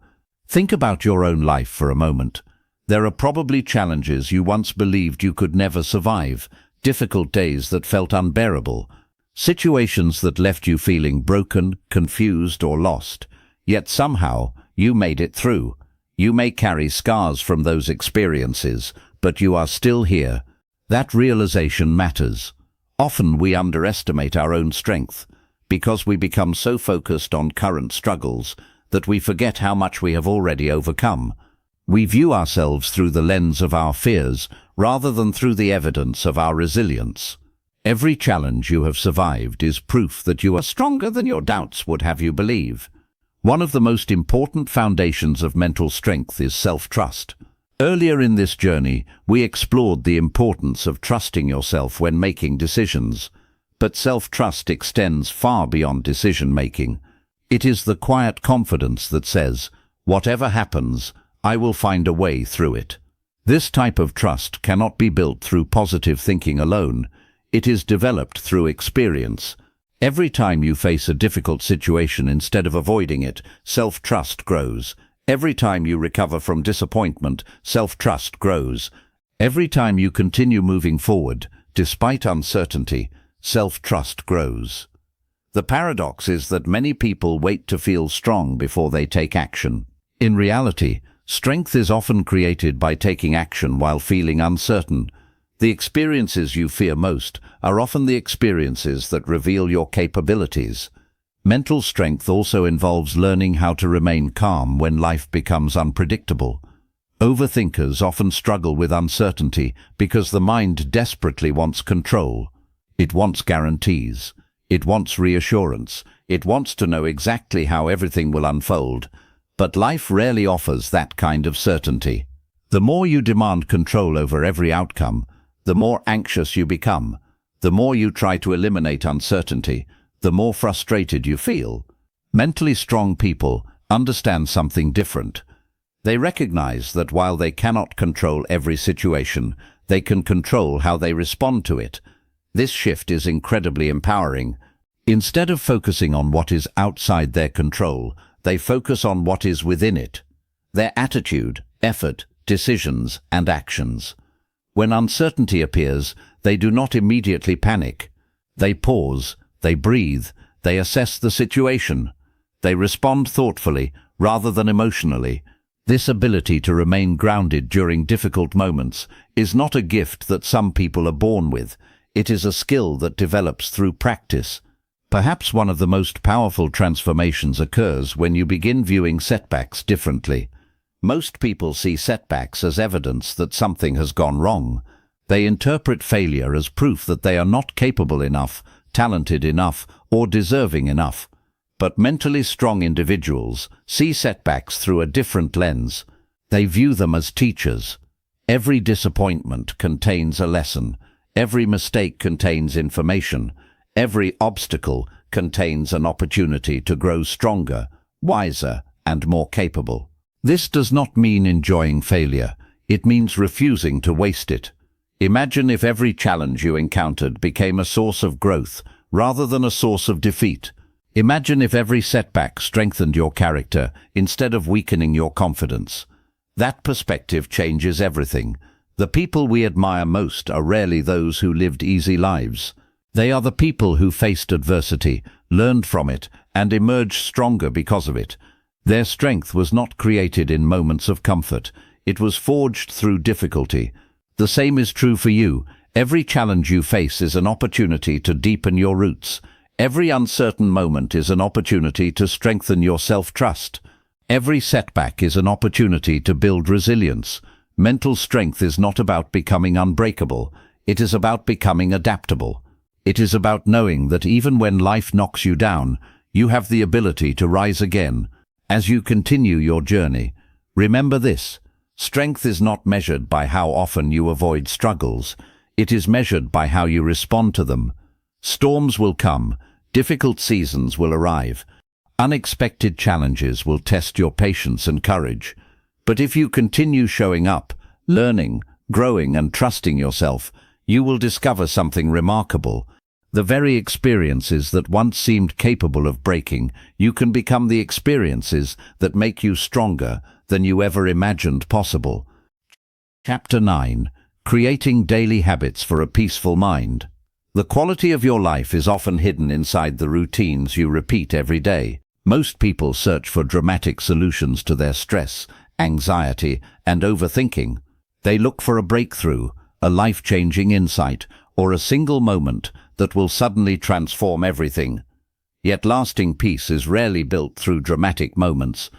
Think about your own life for a moment. There are probably challenges you once believed you could never survive, difficult days that felt unbearable, situations that left you feeling broken, confused, or lost. Yet somehow, you made it through. You may carry scars from those experiences, but you are still here. That realization matters. Often we underestimate our own strength, because we become so focused on current struggles that we forget how much we have already overcome. We view ourselves through the lens of our fears rather than through the evidence of our resilience. Every challenge you have survived is proof that you are stronger than your doubts would have you believe. One of the most important foundations of mental strength is self-trust. Earlier in this journey, we explored the importance of trusting yourself when making decisions. But self-trust extends far beyond decision-making. It is the quiet confidence that says, "Whatever happens, I will find a way through it." This type of trust cannot be built through positive thinking alone. It is developed through experience. Every time you face a difficult situation instead of avoiding it, self-trust grows. Every time you recover from disappointment, self-trust grows. Every time you continue moving forward, despite uncertainty, self-trust grows. The paradox is that many people wait to feel strong before they take action. In reality, strength is often created by taking action while feeling uncertain. The experiences you fear most are often the experiences that reveal your capabilities. Mental strength also involves learning how to remain calm when life becomes unpredictable. Overthinkers often struggle with uncertainty because the mind desperately wants control. It wants guarantees. It wants reassurance. It wants to know exactly how everything will unfold. But life rarely offers that kind of certainty. The more you demand control over every outcome, the more anxious you become. The more you try to eliminate uncertainty, the more frustrated you feel. Mentally strong people understand something different. They recognize that while they cannot control every situation, they can control how they respond to it. This shift is incredibly empowering. Instead of focusing on what is outside their control, they focus on what is within it: their attitude, effort, decisions, and actions. When uncertainty appears, they do not immediately panic. They pause, they breathe, they assess the situation. They respond thoughtfully rather than emotionally. This ability to remain grounded during difficult moments is not a gift that some people are born with. It is a skill that develops through practice. Perhaps one of the most powerful transformations occurs when you begin viewing setbacks differently. Most people see setbacks as evidence that something has gone wrong. They interpret failure as proof that they are not capable enough, talented enough, or deserving enough. But mentally strong individuals see setbacks through a different lens. They view them as teachers. Every disappointment contains a lesson. Every mistake contains information. Every obstacle contains an opportunity to grow stronger, wiser, and more capable. This does not mean enjoying failure. It means refusing to waste it. Imagine if every challenge you encountered became a source of growth rather than a source of defeat. Imagine if every setback strengthened your character instead of weakening your confidence. That perspective changes everything. The people we admire most are rarely those who lived easy lives. They are the people who faced adversity, learned from it, and emerged stronger because of it. Their strength was not created in moments of comfort. It was forged through difficulty. The same is true for you. Every challenge you face is an opportunity to deepen your roots. Every uncertain moment is an opportunity to strengthen your self-trust. Every setback is an opportunity to build resilience. Mental strength is not about becoming unbreakable. It is about becoming adaptable. It is about knowing that even when life knocks you down, you have the ability to rise again. As you continue your journey, remember this: strength is not measured by how often you avoid struggles. It is measured by how you respond to them. Storms will come, difficult seasons will arrive, unexpected challenges will test your patience and courage. But if you continue showing up, learning, growing, and trusting yourself, you will discover something remarkable. The very experiences that once seemed capable of breaking, you can become the experiences that make you stronger than you ever imagined possible. Chapter 9. Creating Daily Habits for a Peaceful Mind. The quality of your life is often hidden inside the routines you repeat every day. Most people search for dramatic solutions to their stress, anxiety, and overthinking. They look for a breakthrough, a life-changing insight, or a single moment that will suddenly transform everything. Yet lasting peace is rarely built through dramatic moments.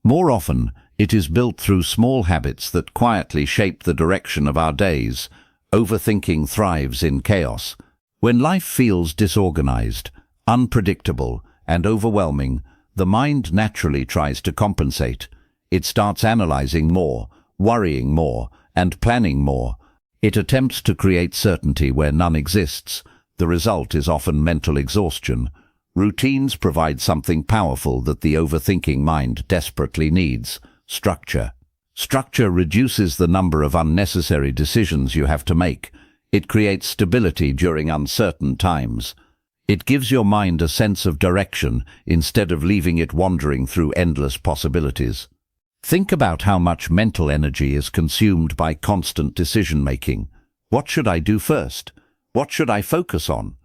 More often, it is built through small habits that quietly shape the direction of our days. Overthinking thrives in chaos. When life feels disorganized, unpredictable, and overwhelming, the mind naturally tries to compensate. It starts analyzing more, worrying more, and planning more. It attempts to create certainty where none exists. The result is often mental exhaustion. Routines provide something powerful that the overthinking mind desperately needs: structure. Structure reduces the number of unnecessary decisions you have to make. It creates stability during uncertain times. It gives your mind a sense of direction instead of leaving it wandering through endless possibilities. Think about how much mental energy is consumed by constant decision-making. What should I do first? What should I focus on?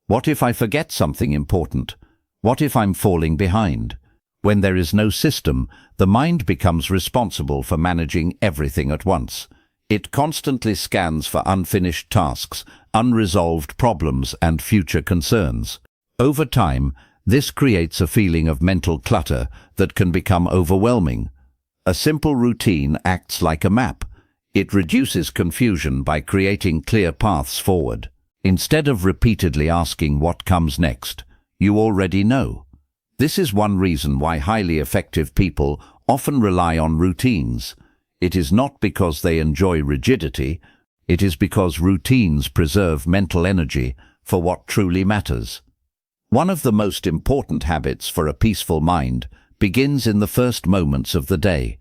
What if I forget something important? What if I'm falling behind? When there is no system, the mind becomes responsible for managing everything at once. It constantly scans for unfinished tasks, unresolved problems, and future concerns. Over time, this creates a feeling of mental clutter that can become overwhelming. A simple routine acts like a map. It reduces confusion by creating clear paths forward. Instead of repeatedly asking what comes next, you already know. This is one reason why highly effective people often rely on routines. It is not because they enjoy rigidity, it is because routines preserve mental energy for what truly matters. One of the most important habits for a peaceful mind begins in the first moments of the day.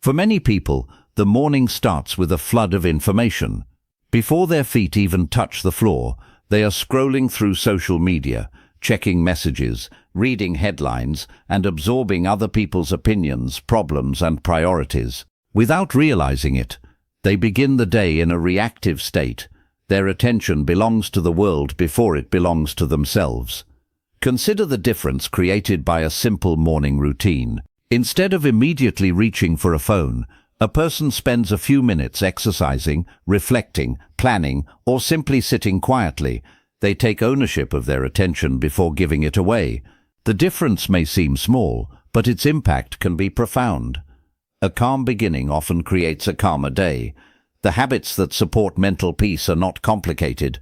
For many people, the morning starts with a flood of information. Before their feet even touch the floor, they are scrolling through social media, checking messages, reading headlines, and absorbing other people's opinions, problems, and priorities. Without realizing it, they begin the day in a reactive state. Their attention belongs to the world before it belongs to themselves. Consider the difference created by a simple morning routine. Instead of immediately reaching for a phone, a person spends a few minutes exercising, reflecting, planning, or simply sitting quietly. They take ownership of their attention before giving it away. The difference may seem small, but its impact can be profound. A calm beginning often creates a calmer day. The habits that support mental peace are not complicated.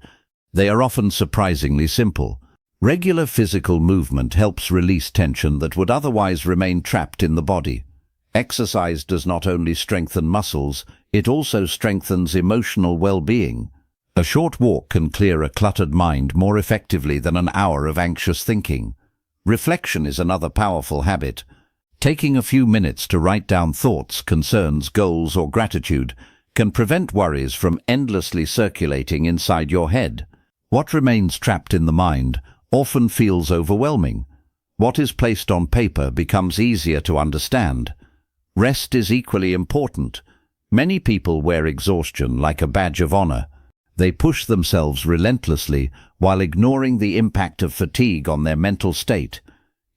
They are often surprisingly simple. Regular physical movement helps release tension that would otherwise remain trapped in the body. Exercise does not only strengthen muscles, it also strengthens emotional well-being. A short walk can clear a cluttered mind more effectively than an hour of anxious thinking. Reflection is another powerful habit. Taking a few minutes to write down thoughts, concerns, goals, or gratitude can prevent worries from endlessly circulating inside your head. What remains trapped in the mind often feels overwhelming. What is placed on paper becomes easier to understand. Rest is equally important. Many people wear exhaustion like a badge of honor. They push themselves relentlessly while ignoring the impact of fatigue on their mental state.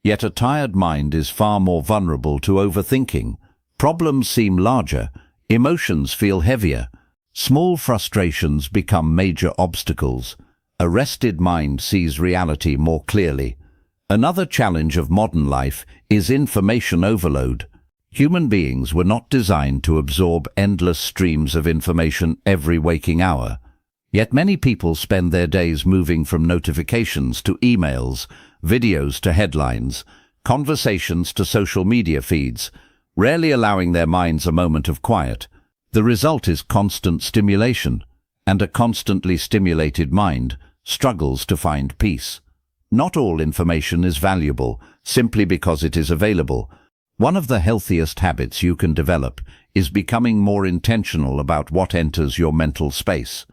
Yet a tired mind is far more vulnerable to overthinking. Problems seem larger, emotions feel heavier. Small frustrations become major obstacles. A rested mind sees reality more clearly. Another challenge of modern life is information overload. Human beings were not designed to absorb endless streams of information every waking hour. Yet many people spend their days moving from notifications to emails, videos to headlines, conversations to social media feeds, rarely allowing their minds a moment of quiet. The result is constant stimulation, and a constantly stimulated mind struggles to find peace. Not all information is valuable simply because it is available. One of the healthiest habits you can develop is becoming more intentional about what enters your mental space.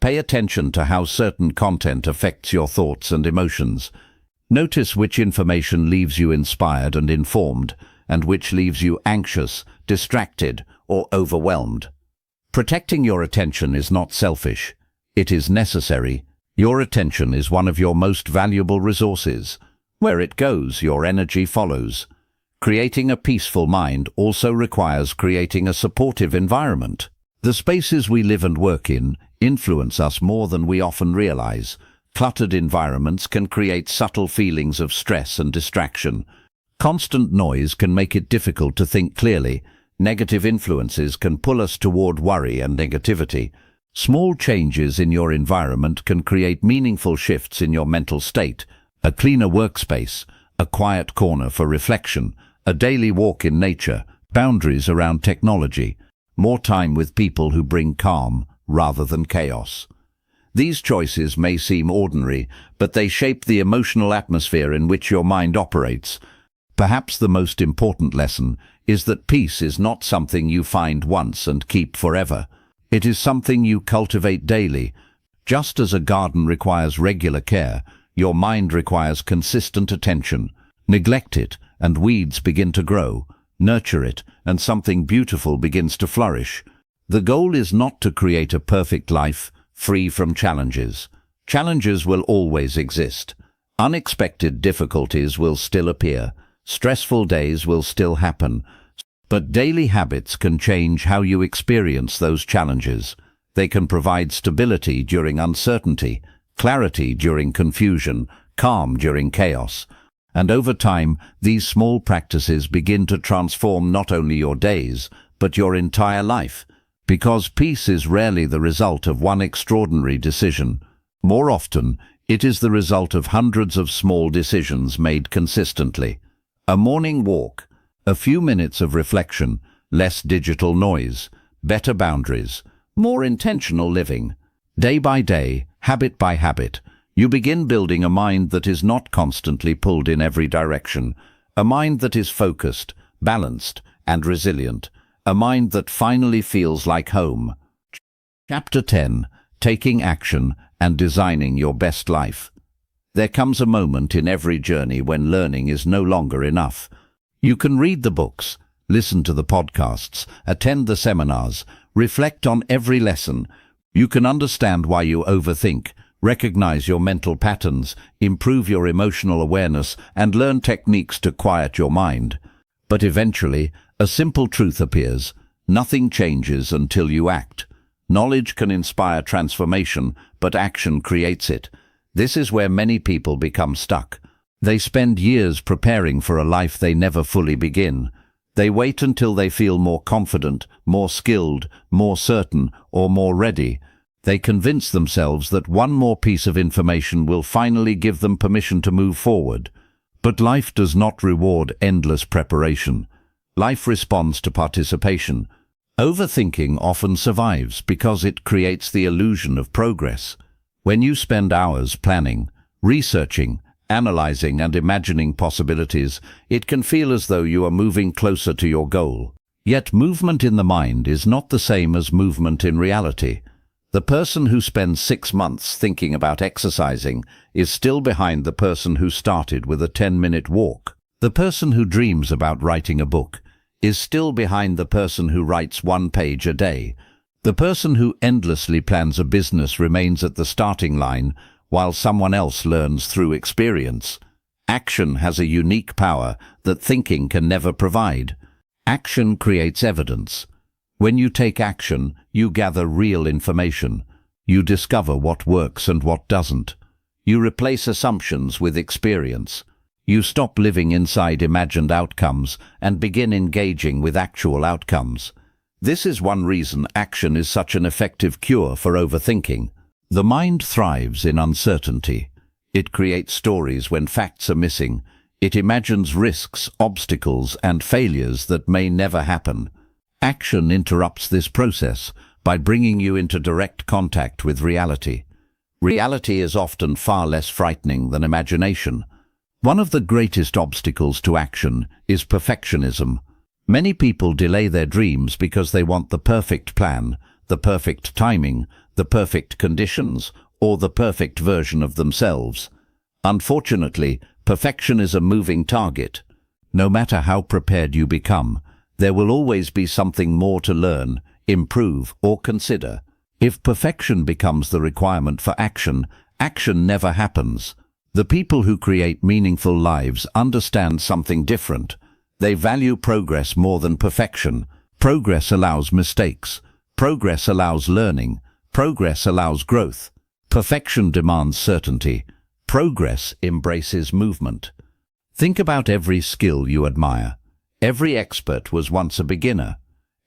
Pay attention to how certain content affects your thoughts and emotions. Notice which information leaves you inspired and informed, and which leaves you anxious, distracted, or overwhelmed. Protecting your attention is not selfish. It is necessary. Your attention is one of your most valuable resources. Where it goes, your energy follows. Creating a peaceful mind also requires creating a supportive environment. The spaces we live and work in influence us more than we often realize. Cluttered environments can create subtle feelings of stress and distraction. Constant noise can make it difficult to think clearly. Negative influences can pull us toward worry and negativity. Small changes in your environment can create meaningful shifts in your mental state. A cleaner workspace, a quiet corner for reflection, a daily walk in nature, boundaries around technology, more time with people who bring calm rather than chaos. These choices may seem ordinary, but they shape the emotional atmosphere in which your mind operates. Perhaps the most important lesson is that peace is not something you find once and keep forever. It is something you cultivate daily. Just as a garden requires regular care, your mind requires consistent attention. Neglect it, and weeds begin to grow. Nurture it, and something beautiful begins to flourish. The goal is not to create a perfect life, free from challenges. Challenges will always exist. Unexpected difficulties will still appear. Stressful days will still happen. But daily habits can change how you experience those challenges. They can provide stability during uncertainty, clarity during confusion, calm during chaos. And over time, these small practices begin to transform not only your days, but your entire life. Because peace is rarely the result of one extraordinary decision. More often, it is the result of hundreds of small decisions made consistently. A morning walk, a few minutes of reflection, less digital noise, better boundaries, more intentional living. Day by day, habit by habit, you begin building a mind that is not constantly pulled in every direction, a mind that is focused, balanced, and resilient, a mind that finally feels like home. Chapter 10. Taking Action and Designing Your Best Life. There comes a moment in every journey when learning is no longer enough. You can read the books, listen to the podcasts, attend the seminars, reflect on every lesson. You can understand why you overthink, recognize your mental patterns, improve your emotional awareness, and learn techniques to quiet your mind. But eventually, a simple truth appears. Nothing changes until you act. Knowledge can inspire transformation, but action creates it. This is where many people become stuck. They spend years preparing for a life they never fully begin. They wait until they feel more confident, more skilled, more certain, or more ready. They convince themselves that one more piece of information will finally give them permission to move forward. But life does not reward endless preparation. Life responds to participation. Overthinking often survives because it creates the illusion of progress. When you spend hours planning, researching, analyzing and imagining possibilities, it can feel as though you are moving closer to your goal. Yet movement in the mind is not the same as movement in reality. The person who spends 6 months thinking about exercising is still behind the person who started with a 10-minute walk. The person who dreams about writing a book is still behind the person who writes 1 page a day. The person who endlessly plans a business remains at the starting line, while someone else learns through experience. Action has a unique power that thinking can never provide. Action creates evidence. When you take action, you gather real information. You discover what works and what doesn't. You replace assumptions with experience. You stop living inside imagined outcomes and begin engaging with actual outcomes. This is one reason action is such an effective cure for overthinking. The mind thrives in uncertainty. It creates stories when facts are missing. It imagines risks, obstacles, and failures that may never happen. Action interrupts this process by bringing you into direct contact with reality. Reality is often far less frightening than imagination. One of the greatest obstacles to action is perfectionism. Many people delay their dreams because they want the perfect plan, the perfect timing, the perfect conditions, or the perfect version of themselves. Unfortunately, perfection is a moving target. No matter how prepared you become, there will always be something more to learn, improve, or consider. If perfection becomes the requirement for action, action never happens. The people who create meaningful lives understand something different. They value progress more than perfection. Progress allows mistakes. Progress allows learning. Progress allows growth. Perfection demands certainty. Progress embraces movement. Think about every skill you admire. Every expert was once a beginner.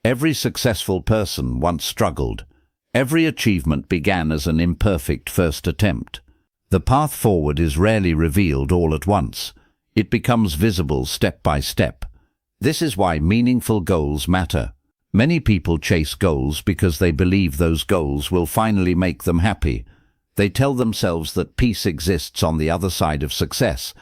Every successful person once struggled. Every achievement began as an imperfect first attempt. The path forward is rarely revealed all at once. It becomes visible step by step. This is why meaningful goals matter. Many people chase goals because they believe those goals will finally make them happy. They tell themselves that peace exists on the other side of success.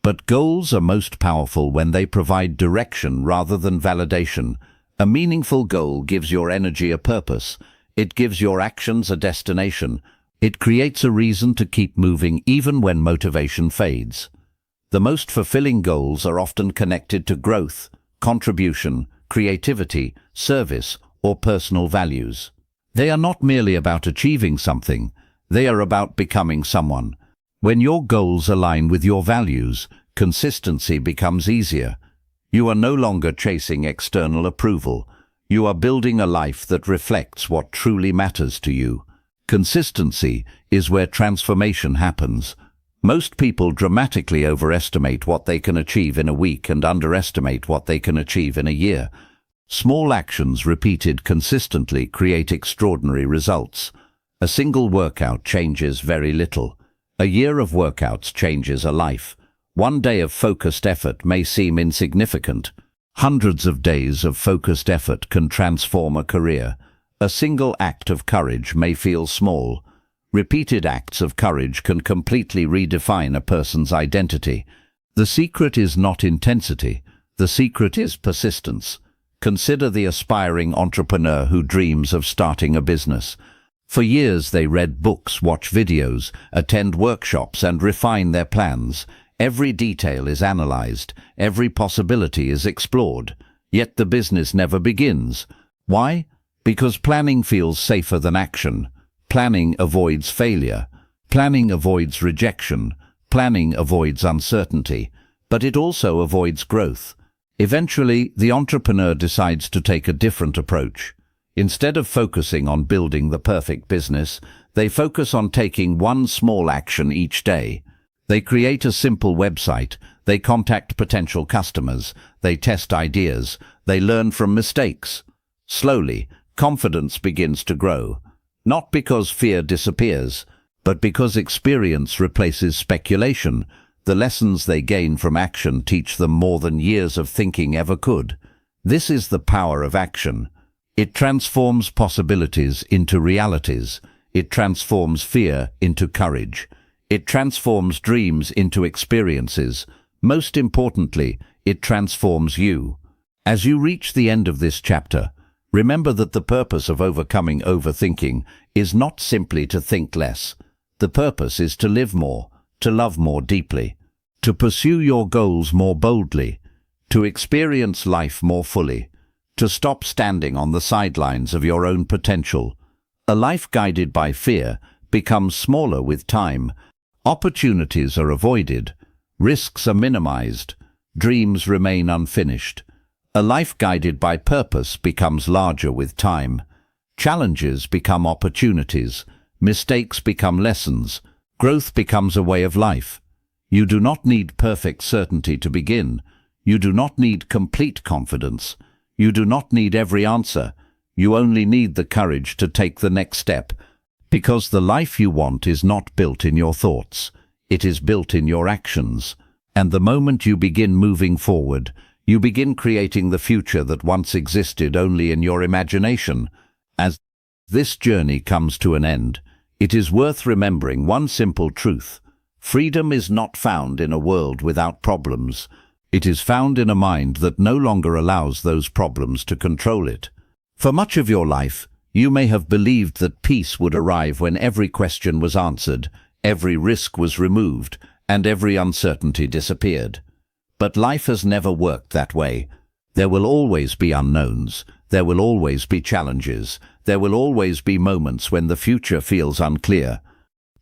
But goals are most powerful when they provide direction rather than validation. A meaningful goal gives your energy a purpose. It gives your actions a destination. It creates a reason to keep moving even when motivation fades. The most fulfilling goals are often connected to growth, contribution, creativity, service, or personal values. They are not merely about achieving something, they are about becoming someone. When your goals align with your values, consistency becomes easier. You are no longer chasing external approval. You are building a life that reflects what truly matters to you. Consistency is where transformation happens. Most people dramatically overestimate what they can achieve in a week and underestimate what they can achieve in a year. Small actions repeated consistently create extraordinary results. A single workout changes very little. A year of workouts changes a life. One day of focused effort may seem insignificant. Hundreds of days of focused effort can transform a career. A single act of courage may feel small. Repeated acts of courage can completely redefine a person's identity. The secret is not intensity. The secret is persistence. Consider the aspiring entrepreneur who dreams of starting a business. For years they read books, watch videos, attend workshops, and refine their plans. Every detail is analyzed. Every possibility is explored. Yet the business never begins. Why? Because planning feels safer than action. Planning avoids failure. Planning avoids rejection. Planning avoids uncertainty. But it also avoids growth. Eventually, the entrepreneur decides to take a different approach. Instead of focusing on building the perfect business, they focus on taking one small action each day. They create a simple website, they contact potential customers, they test ideas, they learn from mistakes. Slowly, confidence begins to grow, not because fear disappears, but because experience replaces speculation. The lessons they gain from action teach them more than years of thinking ever could. This is the power of action. It transforms possibilities into realities. It transforms fear into courage. It transforms dreams into experiences. Most importantly, it transforms you. As you reach the end of this chapter, remember that the purpose of overcoming overthinking is not simply to think less. The purpose is to live more, to love more deeply, to pursue your goals more boldly, to experience life more fully, to stop standing on the sidelines of your own potential. A life guided by fear becomes smaller with time. Opportunities are avoided, risks are minimized, dreams remain unfinished. A life guided by purpose becomes larger with time. Challenges become opportunities, mistakes become lessons, growth becomes a way of life. You do not need perfect certainty to begin. You do not need complete confidence. You do not need every answer. You only need the courage to take the next step. Because the life you want is not built in your thoughts. It is built in your actions. And the moment you begin moving forward, you begin creating the future that once existed only in your imagination. As this journey comes to an end, it is worth remembering one simple truth. Freedom is not found in a world without problems. It is found in a mind that no longer allows those problems to control it. For much of your life, you may have believed that peace would arrive when every question was answered, every risk was removed, and every uncertainty disappeared. But life has never worked that way. There will always be unknowns. There will always be challenges. There will always be moments when the future feels unclear.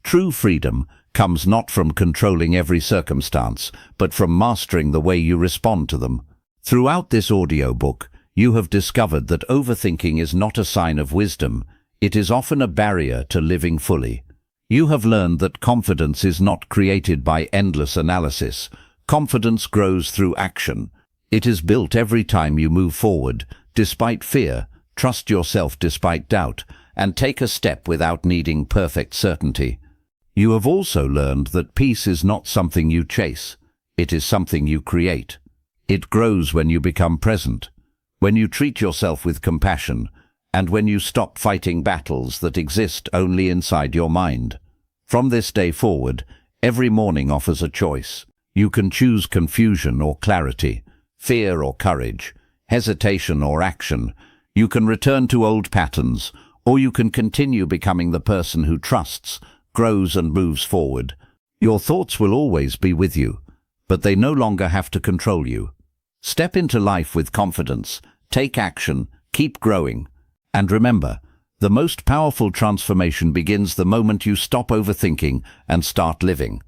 True freedom comes not from controlling every circumstance, but from mastering the way you respond to them. Throughout this audiobook, you have discovered that overthinking is not a sign of wisdom. It is often a barrier to living fully. You have learned that confidence is not created by endless analysis. Confidence grows through action. It is built every time you move forward, despite fear, trust yourself despite doubt, and take a step without needing perfect certainty. You have also learned that peace is not something you chase. It is something you create. It grows when you become present, when you treat yourself with compassion, and when you stop fighting battles that exist only inside your mind. From this day forward, every morning offers a choice. You can choose confusion or clarity, fear or courage, hesitation or action. You can return to old patterns, or you can continue becoming the person who trusts, grows and moves forward. Your thoughts will always be with you, but they no longer have to control you. Step into life with confidence, take action, keep growing. And remember, the most powerful transformation begins the moment you stop overthinking and start living.